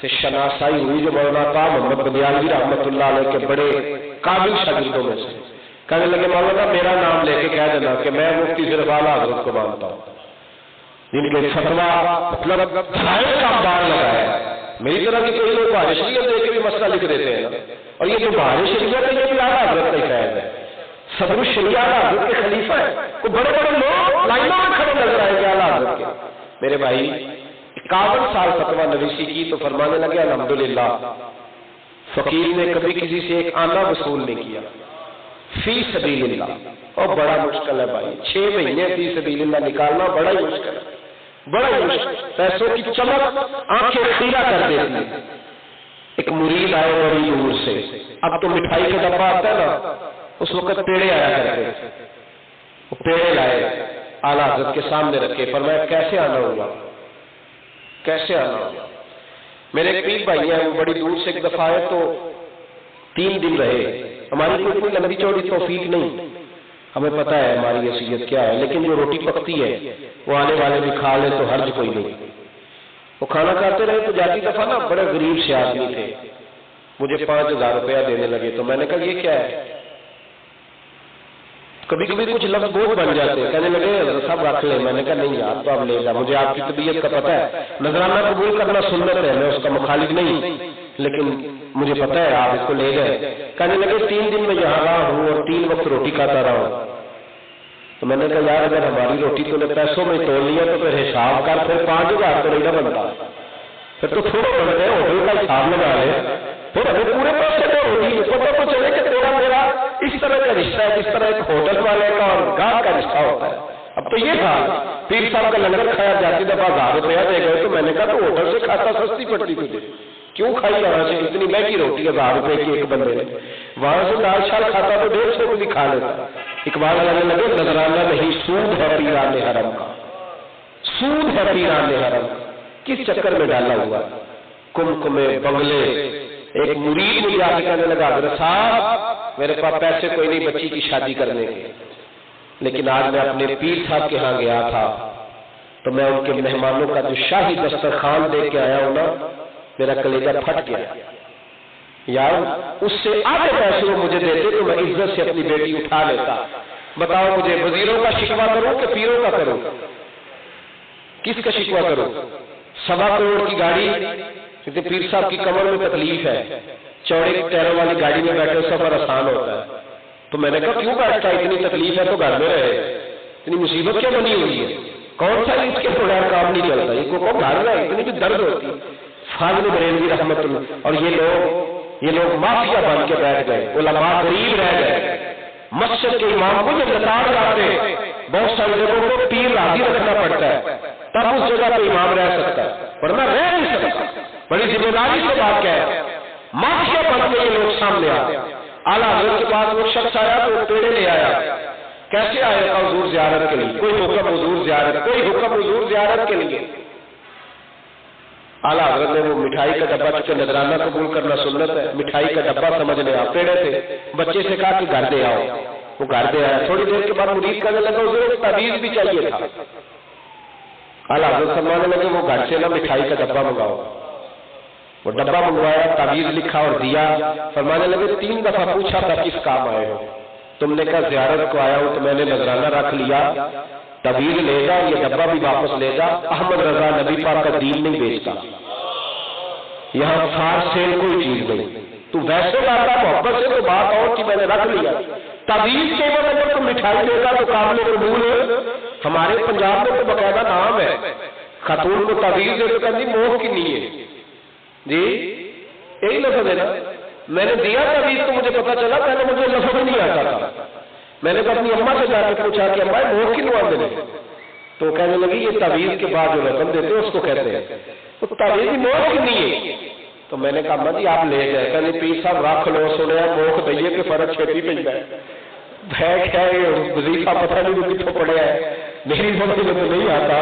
سے شناسائی ہوئی جو مولانا طاہر محمد بندیالوی رحمت اللہ علیہ کے بڑے قابل شاگردوں میں سے۔ کہنے لگے مولانا میرا نام لے کے کہہ دینا کہ میں مفتی صرف اعلیٰ حضرت کو مانتا ہوں، جن کے فتویٰ مطلب کا بار لگایا ہے۔ میری طرح کی کوئی لوگ بہار شریعت دے کے بھی مسئلہ لکھ دیتے ہیں، اور یہ جو بہار شریعت ہے یہ بھی اعلیٰ حضرت کا فیض ہے۔ صدر الشریعہ اعلیٰ حضرت کے خلیفہ ہے، وہ بڑے بڑے لوگ لائنوں میں کھڑے نظر آئے گے اعلیٰ حضرت کے۔ میرے بھائی 51 سال فتویٰ نویسی کی تو فرمانے لگے الحمدللہ فقیر نے کبھی کسی سے ایک آنا وصول نہیں کیا، فی سبیل اللہ۔ اور بڑا مشکل ہے بھائی، 6 مہینے فی سبیل اللہ نکالنا بڑا ہی مشکل ہے، بڑا ہی مشکل۔ پیسوں کی چمک آنکھیں خیرہ کر دیتی ہے۔ ایک مرید آئے بڑی دور سے، اب تو مٹھائی کا ڈبہ آتا ہے نا، اس وقت پیڑے آیا کرتے، وہ پیڑے لائے اعلیٰ حضرت کے سامنے رکھے، فرمایا کیسے آنا ہوگا، کیسے آنا ہوگا۔ میرے ایک پیر بھائی ہیں، وہ بڑی دور سے ایک دفعہ آئے تو 3 دن رہے۔ ہماری کوئی لمبی چوڑی توفیق نہیں، ہمیں پتہ ہے ہماری حیثیت کیا ہے، لیکن جو روٹی پکتی ہے وہ آنے والے بھی کھا لے تو حرج کوئی نہیں۔ وہ کھانا کھاتے رہے تو جاتی دفعہ نا بڑے غریب سے آدمی تھے، مجھے 5,000 روپیہ دینے لگے، تو میں نے کہا یہ کیا ہے؟ کبھی کبھی کچھ لفظ بہت بن جاتے ہیں، کہنے لگے حضرت صاحب رکھ لیں۔ میں نے کہا نہیں یار تو آپ لے جا، مجھے آپ کی طبیعت کا پتہ ہے، نذرانہ قبول کرنا سنت ہے، میں اس کا مخالف نہیں، لیکن مجھے پتہ ہے آپ اس کو لے گئے۔ کہنے لگے 3 دن میں یہاں رہا ہوں اور 3 وقت روٹی کھاتا رہا ہوں۔ تو میں نے کہا یار اگر ہماری روٹی تو نے پیسوں میں توڑ لیا تو پھر حساب کر، پھر 5,000 تو نہیں نہ بنتا، پھر تو تھوڑا بنتے ہیں، ہوٹل کا حساب لگا لے، پھر ہمیں پورے پیسے تو روٹی پتہ تو چلے کہ تیرا میرا اس طرح کا رشتہ ہے جس طرح ایک ہوٹل والے کا اور گاہک کا رشتہ ہوتا ہے۔ اب تو یہ تھا پیر صاحب کا لنگر کھایا جاتی دفعہ 1000 روپیہ دے گئے، تو میں نے کہا تو ہوٹل سے کھاتا سستی پڑتی تجھے، کیوں کھائی وہاں سے اتنی مہنگی روٹی 1000 روپے کی ایک بندے نے، وہاں سے دال شال کھاتا تو 150 کو بھی کھا لیتا۔ اقبال لگنے لگے نذرانہ نہیں سود ہے پیران حرم کا، سود ہے پیران حرم، کس چکر میں ڈالا ہوا، کمکمے بنگلے۔ ایک مرید مجھے آ کے کہنے لگا حضرت صاحب میرے پاس پیسے کوئی نہیں بچی کی شادی کرنے کے، لیکن آج میں اپنے پیر صاحب کے ہاں گیا تھا تو میں ان کے مہمانوں کا جو شاہی دسترخوان دے کے آیا ہوں نا، میرا کلیجہ پھٹ گیا یار، اس سے آدھے پیسے وہ مجھے دیتے تو میں عزت سے اپنی بیٹی اٹھا لیتا۔ بتاؤ مجھے وزیروں کا شکوہ کروں کہ پیروں کا کروں، کس کا شکوہ کروں؟ 1.25 کروڑ کی گاڑی، کیونکہ پیر صاحب کی کمر میں تکلیف ہے، چوڑے ٹائروں والی گاڑی میں بیٹھے سفر آسان ہوتا ہے، تو میں نے کہا کیوں بیٹھتا ہے، اتنی تکلیف ہے تو گھر میں رہے، اتنی مصیبت کیا بنی ہوئی ہے، کون سا اس کے بغیر کام نہیں چلتا، یہ کو گھر رہے، اتنی بھی درد ہوتی۔ فاضل بریلوی رحمت اللہ، اور یہ لوگ مافیا بن کے بیٹھ گئے، علماء غریب رہ گئے، مسجد کے امام کو یہ لتاڑ لاتے بہت ساری جگہوں کو پیر راضی رکھنا پڑتا ہے تب اس جگہ پہ امام رہ سکتا ہے، ورنہ رہ نہیں سکتا۔ بڑی ذمہ داری سے بات کیا ہے، مافیا بن کے یہ لوگ سامنے آئے۔ اعلیٰ حضرت کے پاس وہ شخص آیا تو وہ پیڑے لے آیا، کیسے آئے گا حضور زیارت کے لیے؟ کوئی حکم حضور زیارت، کوئی حکم حضور زیارت کے لیے۔ اعلیٰ حضرت نے وہ مٹھائی کا ڈبہ، چونکہ نذرانہ قبول کرنا سنت ہے، مٹھائی کا ڈبہ سمجھ لیا، پیڑے تھے، بچے سے کہا کہ گھر دے آؤ، وہ گھر دے آیا۔ تھوڑی دیر کے بعد مرید کرنے لگا حضور ایک تعویذ بھی چاہیے تھا۔ اعلیٰ حضرت فرمانے لگے وہ گھر سے نہ مٹھائی کا ڈبہ منگاؤ۔ وہ ڈبہ منگوایا، تعویذ لکھا اور دیا۔ فرمانے لگے 3 دفعہ پوچھا تھا کس کام آئے ہو؟ تم نے کہا زیارت کو آیا ہوں تو میں نے نذرانہ رکھ لیا، تعویذ لے گا، یہ ڈبہ بھی واپس لے گا۔ احمد رضا نبی پاک کا دین نہیں بیچتا، یہاں فار سیل کوئی چیز نہیں، تو ویسے لاتا محبت سے تو بات اور کہ میں نے رکھ لیا۔ تعویذ کے بعد اگر تم مٹھائی دے گا تو قابل قبول ہے۔ ہمارے پنجاب میں تو باقاعدہ نام ہے، خاتون کو تعویذ دے تو کہتی موہ کی نہیں ہے جی، یہی لفظ ہے نا۔ میں نے دیا تعویذ تو مجھے پتا چلا، پہلے مجھے لفظ نہیں آتا تھا۔ میں نے اپنی اماں سے جا کے پوچھا کہ اماں موہ کی نوان دے، تو کہنے لگی یہ تعویذ کے بعد جو رقم دیتے ہیں اس کو کہتے ہیں، تو تعویذ کی موہ کی نہیں ہے۔ تو میں نے کہا اماں جی آپ لے گئے، کہنے پیر صاحب رکھ لو، سنیا موہ دئیے کہ فرق چھیتی پہ جائے بیٹھ ہے وظیفہ پتہ نہیں وہ کتوں پڑیا ہے، میری سمجھ میں تو نہیں آتا،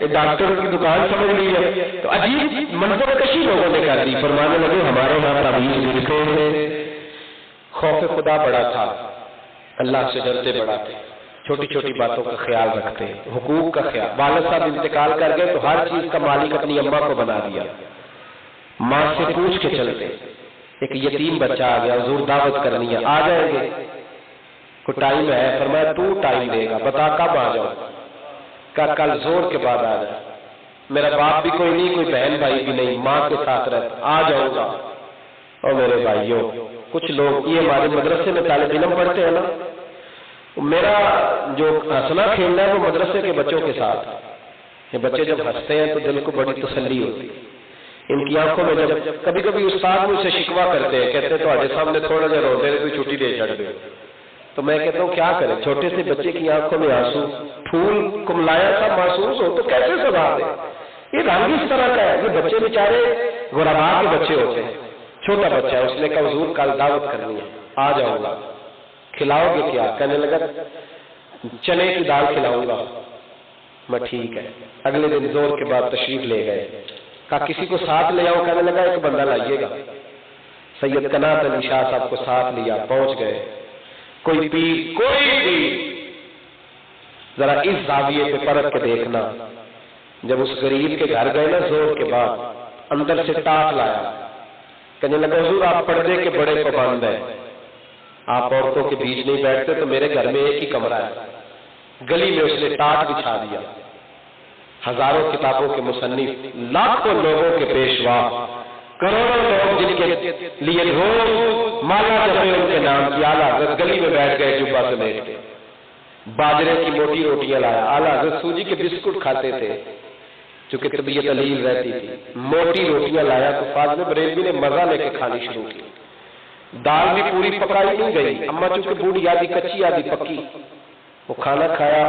یہ ڈاکٹر کی دکان سمجھ لی ہے۔ تو عجیب منظر کشی لوگوں نے کر دی۔ فرمانے لگے ہمارے یہاں تعویذ ملتے ہیں، خوف خدا بڑا تھا، اللہ سے ڈرتے بڑا تھے، چھوٹی چھوٹی باتوں کا خیال رکھتے، حقوق کا خیال۔ والد صاحب انتقال کر گئے تو ہر چیز کا مالک اپنی اماں کو بنا دیا، ماں سے پوچھ کے چلتے۔ ایک یتیم بچہ آ گیا، حضور دعوت کرنی ہے، آ جائیں گے؟ کوئی ٹائم ہے؟ فرمایا تو ٹائم دے گا، بتا کب آ جاؤ؟ کہا کل زور کے بعد آ جائے، میرا باپ بھی کوئی نہیں، کوئی بہن بھائی بھی نہیں، ماں کے ساتھ رہتا، آ جاؤں گا۔ اور میرے بھائیوں، کچھ لوگ یہ ہمارے مدرسے میں طالب علم پڑھتے ہیں نا، میرا جو ہنسنا کھیلنا ہے وہ مدرسے کے بچوں کے ساتھ۔ یہ بچے جب ہنستے ہیں تو دل کو بڑی تسلی ہوتی ہے۔ ان کی آنکھوں میں جب کبھی کبھی استاد مجھ سے شکوہ کرتے ہیں، کہتے ہیں تو سامنے تھوڑا جا روتے ہیں، کوئی چھٹی دے چڑھ دے، تو میں کہتا ہوں کیا کریں، چھوٹے سے بچے کی آنکھوں میں آنسو، پھول کملایا سا محسوس ہو تو کیسے سزا دے؟ یہ رنگ اس طرح کا ہے۔ یہ بچے بیچارے غربا کے بچے ہوتے ہیں، چھوٹا بچہ ہے، اس نے کہا حضور کل دعوت کرنی ہے، آ جاؤں گا، کھلاؤ گے کیا؟ کہنے لگا چنے کی دال کھلاؤں گا۔ میں ٹھیک ہے۔ اگلے دن زور کے بعد تشریف لے گئے، کہا کسی کو ساتھ لے آؤ، کہنے لگا ایک بندہ لائیے گا۔ سید قنات علی شاہ صاحب کو ساتھ لیا، پہنچ گئے، کوئی بھی ذرا اس زاویے پہ پرکھ کے دیکھنا، جب اس غریب کے گھر گئے نا زور کے بعد، اندر سے ٹاٹ لایا، کہنے لگا حضور آپ پردے کے بڑے پابند ہیں، آپ عورتوں کے بیچ نہیں بیٹھتے، تو میرے گھر میں ایک ہی کمرہ ہے۔ گلی میں اس نے ٹاٹ بچھا دیا۔ ہزاروں کتابوں کے مصنف، لاکھوں لوگوں کے پیشوا، کروڑوں لوگ جن کے لیے روز مالا جپے ان کے نام کی، اعلیٰ حضرت گلی میں بیٹھ گئے جبہ سمیٹ کے، باجرے کی موٹی روٹیاں لایا۔ اعلیٰ حضرت سوجی کے بسکٹ کھاتے تھے چونکہ طبیعت علیل رہتی تھی، موٹی روٹیاں لایا تو فاضل بریلوی نے مزہ لے کے کھانی شروع کی۔ دال بھی پوری پکائی نہیں گئی، اما چونکہ بوڑھی آدھی کچی آدھی پکی، وہ کھانا کھایا۔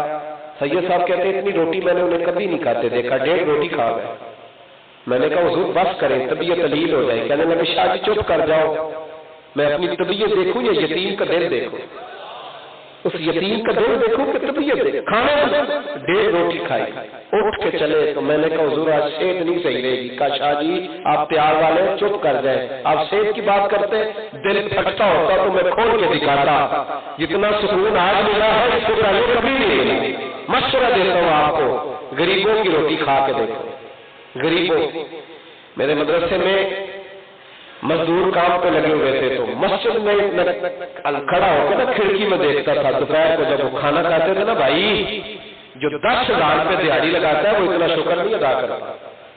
سید صاحب کہتے ہیں اتنی روٹی میں نے انہیں کبھی نہیں کھاتے دیکھا، 1.5 روٹی کھا گئے۔ میں نے کہا حضور بس کریں، طبیعت علیل ہو جائے۔ کہنے لگے شاہ جی چپ کر جاؤ، میں اپنی طبیعت دیکھوں یا یتیم کا دل دیکھوں؟ اس یتیم کا دل دیکھوں کہ طبیعت دیکھوں؟ کھانا 1.5 روٹی کھائی، اٹھ کے چلے تو میں نے کہا حضور آج صحت نہیں صحیح رہے گی۔ کہا شاہ جی آپ پیار والے چپ کر جائیں، آپ صحت کی بات کرتے، دل پھٹتا ہوتا تو میں کھول کے دکھاتا، جتنا سکون آج ملا ہے اس سے پہلے کبھی نہیں ملا۔ مشورہ دیتا ہوں آپ کو، غریبوں کی روٹی کھا کے دیکھو۔ غریبوں، میرے مدرسے میں مزدور کام پہ لگے ہوئے تھے تو مسجد میں کھڑا ہو کے نا کھڑکی میں دیکھتا تھا، دوپہر کو جب وہ کھانا کھاتے تھے نا، بھائی جو 10,000 پہ دیہڑی لگاتا ہے وہ اتنا شکر نہیں ادا کرتا۔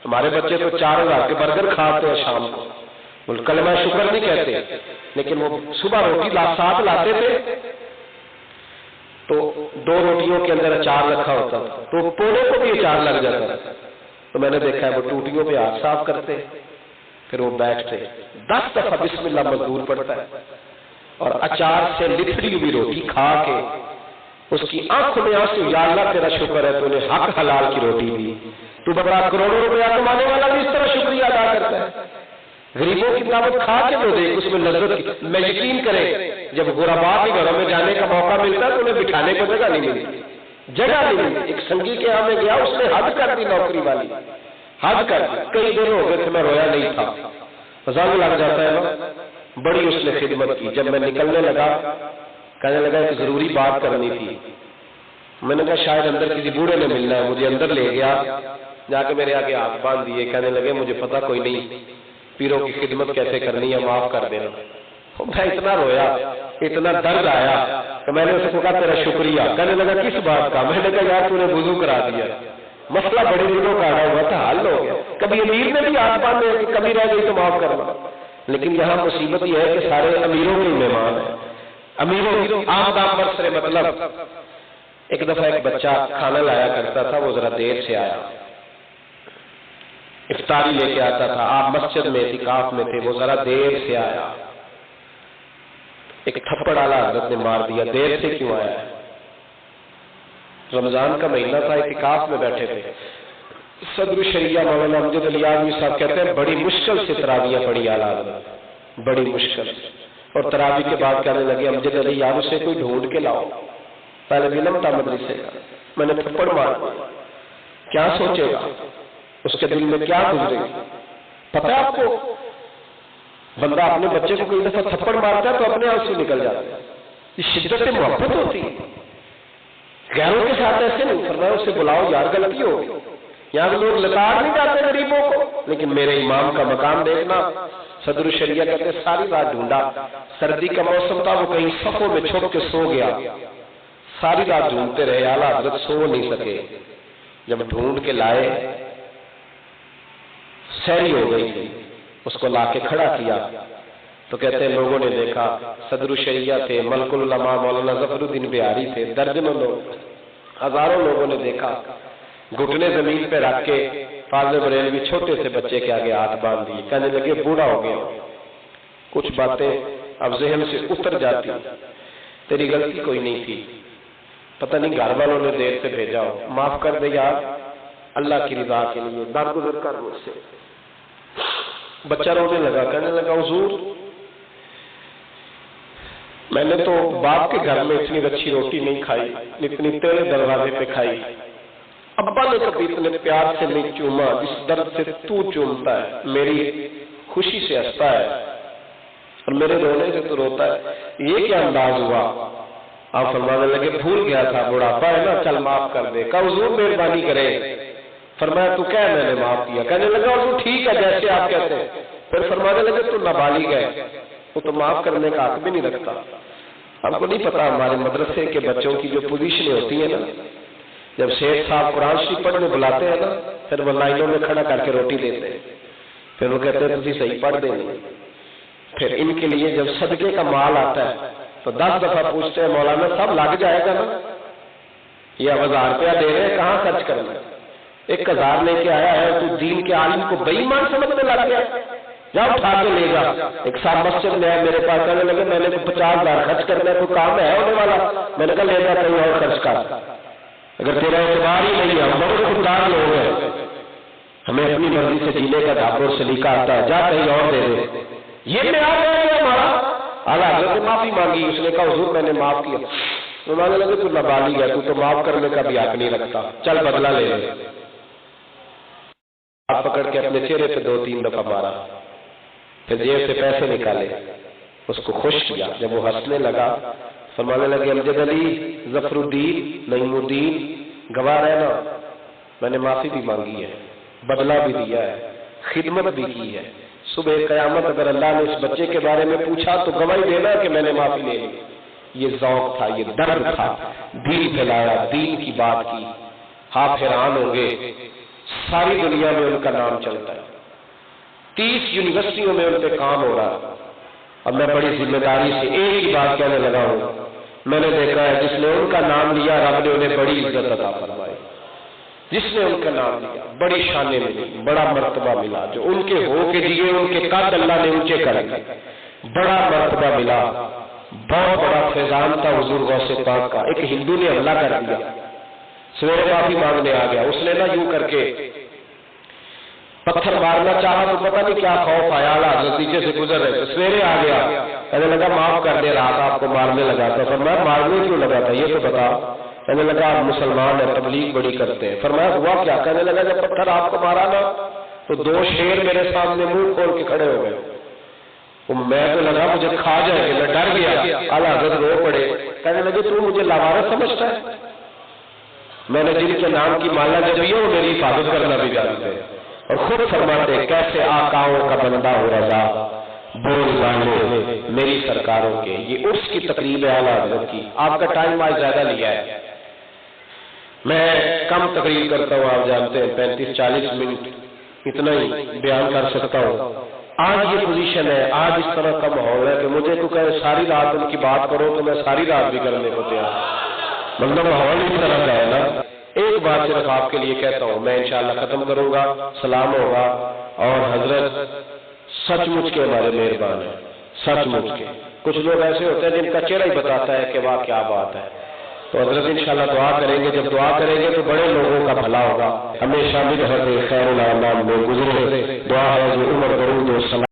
ہمارے بچے تو 4,000 کے برگر کھاتے ہیں شام کو، وہ کلمہ شکر نہیں کہتے، لیکن وہ صبح روٹی ساتھ لاتے تھے تو 2 روٹیوں کے اندر اچار رکھا ہوتا تھا تو پوڑے کو بھی اچار لگ جاتا تھا۔ تو میں نے دیکھا ہے وہ ٹوٹیوں پہ ہاتھ صاف کرتے، پھر وہ بیٹھتے، 10 دفعہ بسم اللہ مزدور پڑتا ہے، اور اچار سے لتڑی ہوئی روٹی کھا کے اس کی آنکھوں میں آنسو، یا اللہ تیرا شکر ہے تو نے حق حلال کی روٹی دی، تو بڑا کروڑوں روپیہ کمانے والا بھی اس طرح شکریہ ادا کرتا ہے۔ غریبوں کی دعوت کھا کے تو دیکھ، اس میں لذت، میں یقین کریں جب غربا کے گھروں میں جانے کا موقع ملتا ہے تو انہیں بٹھانے کو جگہ نہیں ملتی، جگہ نہیں ملتی۔ ایک سنگی کے یہاں میں گیا، اس نے حد کر دی، نوکری والی حد کر دی، کئی دن ہو گئے تھے میں رویا نہیں تھا، رنگ لگ جاتا ہے نا، بڑی اس نے خدمت کی۔ جب میں نکلنے لگا کہنے لگا ایک ضروری بات کرنی تھی، میں نے کہا شاید اندر کسی بوڑھے نے ملنا ہے، مجھے اندر لے گیا، جا کے میرے آگے ہاتھ باندھ دیے، کہنے لگے مجھے پتا کوئی نہیں پیروں کی خدمت کیسے کرنی ہے، معاف کر دینا۔ میں اتنا رویا، اتنا درد آیا کہ میں نے اس کو کہا تیرا شکریہ۔ کہنے لگا کس بات کا؟ میں نے کہا یار تو نے وضو کرا دیا، مسئلہ بڑے دنوں کا آڑا ہوا تھا، حل ہو گیا۔ کبھی امیر نے بھی ہاتھ باندھے کہ کمی رہ گئی تو معاف کرنا، لیکن یہاں مصیبت یہ ہے کہ سارے امیروں کے مہمان ہیں، امیروں آمدام برسرے۔ مطلب ایک دفعہ ایک بچہ کھانا لایا کرتا تھا، وہ ذرا دیر سے آیا، افطاری لے کے آتا تھا، آپ مسجد میں اعتکاف میں تھے، وہ ذرا دیر سے آیا، ایک تھپڑ اعلیٰ حضرت نے مار دیا، دیر سے کیوں آیا ہے؟ رمضان کا مہینہ تھا، اعتکاف میں بیٹھے تھے۔ صدر الشریعہ مولانا امجد علی آدمی صاحب کہتے ہیں بڑی مشکل سے تراویاں پڑھی اعلیٰ حضرت، بڑی مشکل سے، اور تراوی کے بعد کہنے لگے امجد علی یار اسے کوئی ڈھونڈ کے لاؤ، پہلے علم تھا مدرسے کا، میں نے تھپڑ مار دیا، کیا سوچے گا، اس کے دل میں کیا گزرے گی؟ پتہ ہے آپ کو، بندہ اپنے بچے کو کوئی دفعہ تھپڑ مارتا ہے تو اپنے آپ سے نکل جاتا ہے، یہ شدت محبت ہوتی ہے۔ غیروں کے ساتھ ایسے نہیں، فرمایا اسے بلاؤ یار غلطی ہو گئی۔ یہاں لوگ لتاڑ نہیں جاتے غریبوں کو، لیکن میرے امام کا مقام دیکھنا۔ صدر الشریعہ کہتے ہیں ساری رات ڈھونڈا، سردی کا موسم تھا، وہ کہیں صفوں میں چھپ کے سو گیا، ساری رات ڈھونڈتے رہے، اعلیٰ حضرت سو نہیں سکے۔ جب ڈھونڈ کے لائے، سحری ہو گئی تھی، اس کو لا کے کھڑا کیا تو کہتے ہیں لوگوں نے دیکھا، صدر الشریعہ تھے، ملک العلماء مولانا ظفر الدین بہاری تھے، درجنوں لوگ، ہزاروں لوگوں نے دیکھا، گھٹنے زمین پہ رکھ کے فاضل بریلوی چھوٹے سے بچے کے آگے ہاتھ باندھ دیے، کہنے لگے بوڑھا ہو گیا، کچھ باتیں اب ذہن سے اتر جاتی، تیری غلطی کوئی نہیں تھی، پتہ نہیں گھر والوں نے دیر سے بھیجا ہو، معاف کر دے یار، اللہ کی رضا کے لیے درگزر کر مجھ سے۔ بچہ رونے لگا، کہنے لگا حضور میں نے تو باپ کے گھر میں اتنی اچھی روٹی نہیں کھائی، اتنی تیرے دروازے پہ کھائی، ابا نے کبھی اتنے پیار سے نہیں چوما جس درد سے تو چومتا ہے، میری خوشی سے ہنستا ہے اور میرے رونے سے تو روتا ہے، یہ کیا انداز ہوا؟ آپ فرمانے لگے بھول گیا تھا، بڑھاپا ہے نا، چل معاف کر دے۔ کہا حضور مہربانی کرے، فرمایا تو کیا میں نے معاف کیا؟ کہنے لگا حضور ٹھیک ہے جیسے آپ کہتے ہیں۔ پھر فرمانے لگے تو نابالغ ہے، وہ تو معاف کرنے کا حق بھی نہیں رکھتا۔ ہم کو نہیں پتا ہمارے مدرسے کے بچوں کی جو پوزیشنیں ہوتی ہیں نا، جب شیخ صاحب قرآن شریف پڑھنے بلاتے ہیں نا، پھر وہ لائنوں میں کھڑا کر کے روٹی دیتے ہیں، پھر وہ کہتے ہیں تجھے صحیح پڑھ دیں گے۔ پھر ان کے لیے جب صدقے کا مال آتا ہے تو 10 دفعہ پوچھتے ہیں مولانا صاحب لگ جائے گا نا، یہ 1000 روپیہ دے رہے ہیں کہاں خرچ کرنا ہے؟ 1000 لے کے آیا ہے تو دین کے عالم کو بے ایمان سمجھنے لگ گیا، جا اٹھا کے لے جا۔ ایک صاحب مسجد میں میرے پاس کہنے لگے میں نے 50,000 خرچ کرنا ہے، کوئی کام ہے ہونے والا؟ میں نے کہا لے جا کہیں اور خرچ کر، اگر تیرا اعتبار ہی نہیں ہے، ہم بڑے خوددار لوگ ہیں، ہمیں اپنی مرضی سے جینے کا ڈھنگ اور سلیقہ آتا ہے، جا کہیں اور دے دے۔ یہ میں آ گیا ہمارا اعلیٰ حضرت نے معافی مانگی، اس نے کہا حضور میں نے معاف کیا۔ تو مانگنے لگے تو نابالغ ہے، تو معاف کرنے کا بھی حق نہیں رکھتا، چل بدلہ لے لے۔ آپ پکڑ کے اپنے چہرے پہ 2-3 دفعہ مارا، پھر جیب سے پیسے نکالے، اس کو خوش کیا۔ جب وہ ہنسنے لگا فرمانے لگے امجد علی، ظفر الدین، نعیم الدین، گواہ رہنا، میں نے معافی بھی مانگی ہے، بدلہ بھی دیا ہے، خدمت بھی کی ہے، صبح قیامت اگر اللہ نے اس بچے کے بارے میں پوچھا تو گواہی دینا کہ میں نے معافی لے لی۔ یہ ذوق تھا، یہ درد تھا، دین پھیلایا، دین کی بات کی، آپ حیران ہوں گے ساری دنیا میں ان کا نام چلتا ہے، 30 یونیورسٹیوں میں ان پہ کام ہو رہا ہے۔ اب میں بڑی ذمہ داری سے ایک ہی بات کہنے لگا ہوں، میں نے دیکھا ہے جس نے ان کا نام لیا رب نے انہیں بڑی عزت عطا فرمائی، جس نے ان کا نام لیا بڑی شانیں ملی، بڑا مرتبہ ملا، جو ان کے ہو کے دیے ان کے قد اللہ نے اونچے کر دیے، بڑا مرتبہ ملا، بہت بڑا فیضان تھا حضور غوث پاک کا. ایک ہندو نے حملہ کر دیا, سویرے معافی مانگنے آ گیا. اس نے نا یوں کر کے پتھر مارنا چاہا تو پتہ نہیں کیا خوف آیا, حضرت نیچے سے گزر رہے تھے, سویرے آ گیا, کہنے لگا معاف کر دے, رات آپ کو مارنے لگا تھا. فرمایا مارنے کیوں لگا تھا یہ تو بتا. کہنے لگا آپ مسلمان ہیں, تبلیغ بڑی کرتے ہیں. فرمایا ہوا کیا؟ کہنے لگا جب پتھر آپ کو مارا نا تو 2 شیر میرے سامنے منہ کھول کے کھڑے ہو گئے. میں تو لگا مجھے کھا جائے گے, میں ڈر گیا. اعلیٰ حضرت رو پڑے, کہنے لگے تو مجھے لاوارث سمجھتا ہے؟ میں نے جن کے نام کی مالا جبی ہے وہ میری حفاظت کرنا بھی جانتے ہیں. اور خود فرماتے کیسے آقاؤں کا بندہ ہو رضا بول والے میری سرکاروں کے. یہ عرس کی تقریب ہے اعلیٰ حضرت کی. آپ کا ٹائم آج زیادہ لیا ہے, میں کم تقریر کرتا ہوں, آپ جانتے ہیں 35-40 منٹ اتنا ہی بیان کر سکتا ہوں. آج یہ پوزیشن ہے, آج اس طرح کا ماحول ہے کہ مجھے تو کہے ساری رات ان کی بات کرو تو میں ساری رات بھی کرنے کو تیار. مطلب ماحول اس طرح کا ہے نا. ایک بات صرف آپ کے لیے کہتا ہوں, میں انشاءاللہ ختم کروں گا, سلام ہوگا. اور حضرت سچ مچ کے ہمارے مہربان ہیں, سچ مچ کے. کچھ لوگ ایسے ہوتے ہیں جن کا چہرہ ہی بتاتا ہے کہ واہ کیا بات ہے. تو حضرت انشاءاللہ دعا کریں گے, جب دعا کریں گے تو بڑے لوگوں کا بھلا ہوگا. ہمیشہ بھی حضرت خیر الانام میں گزرے. دعا ہے عمر درود و سلام.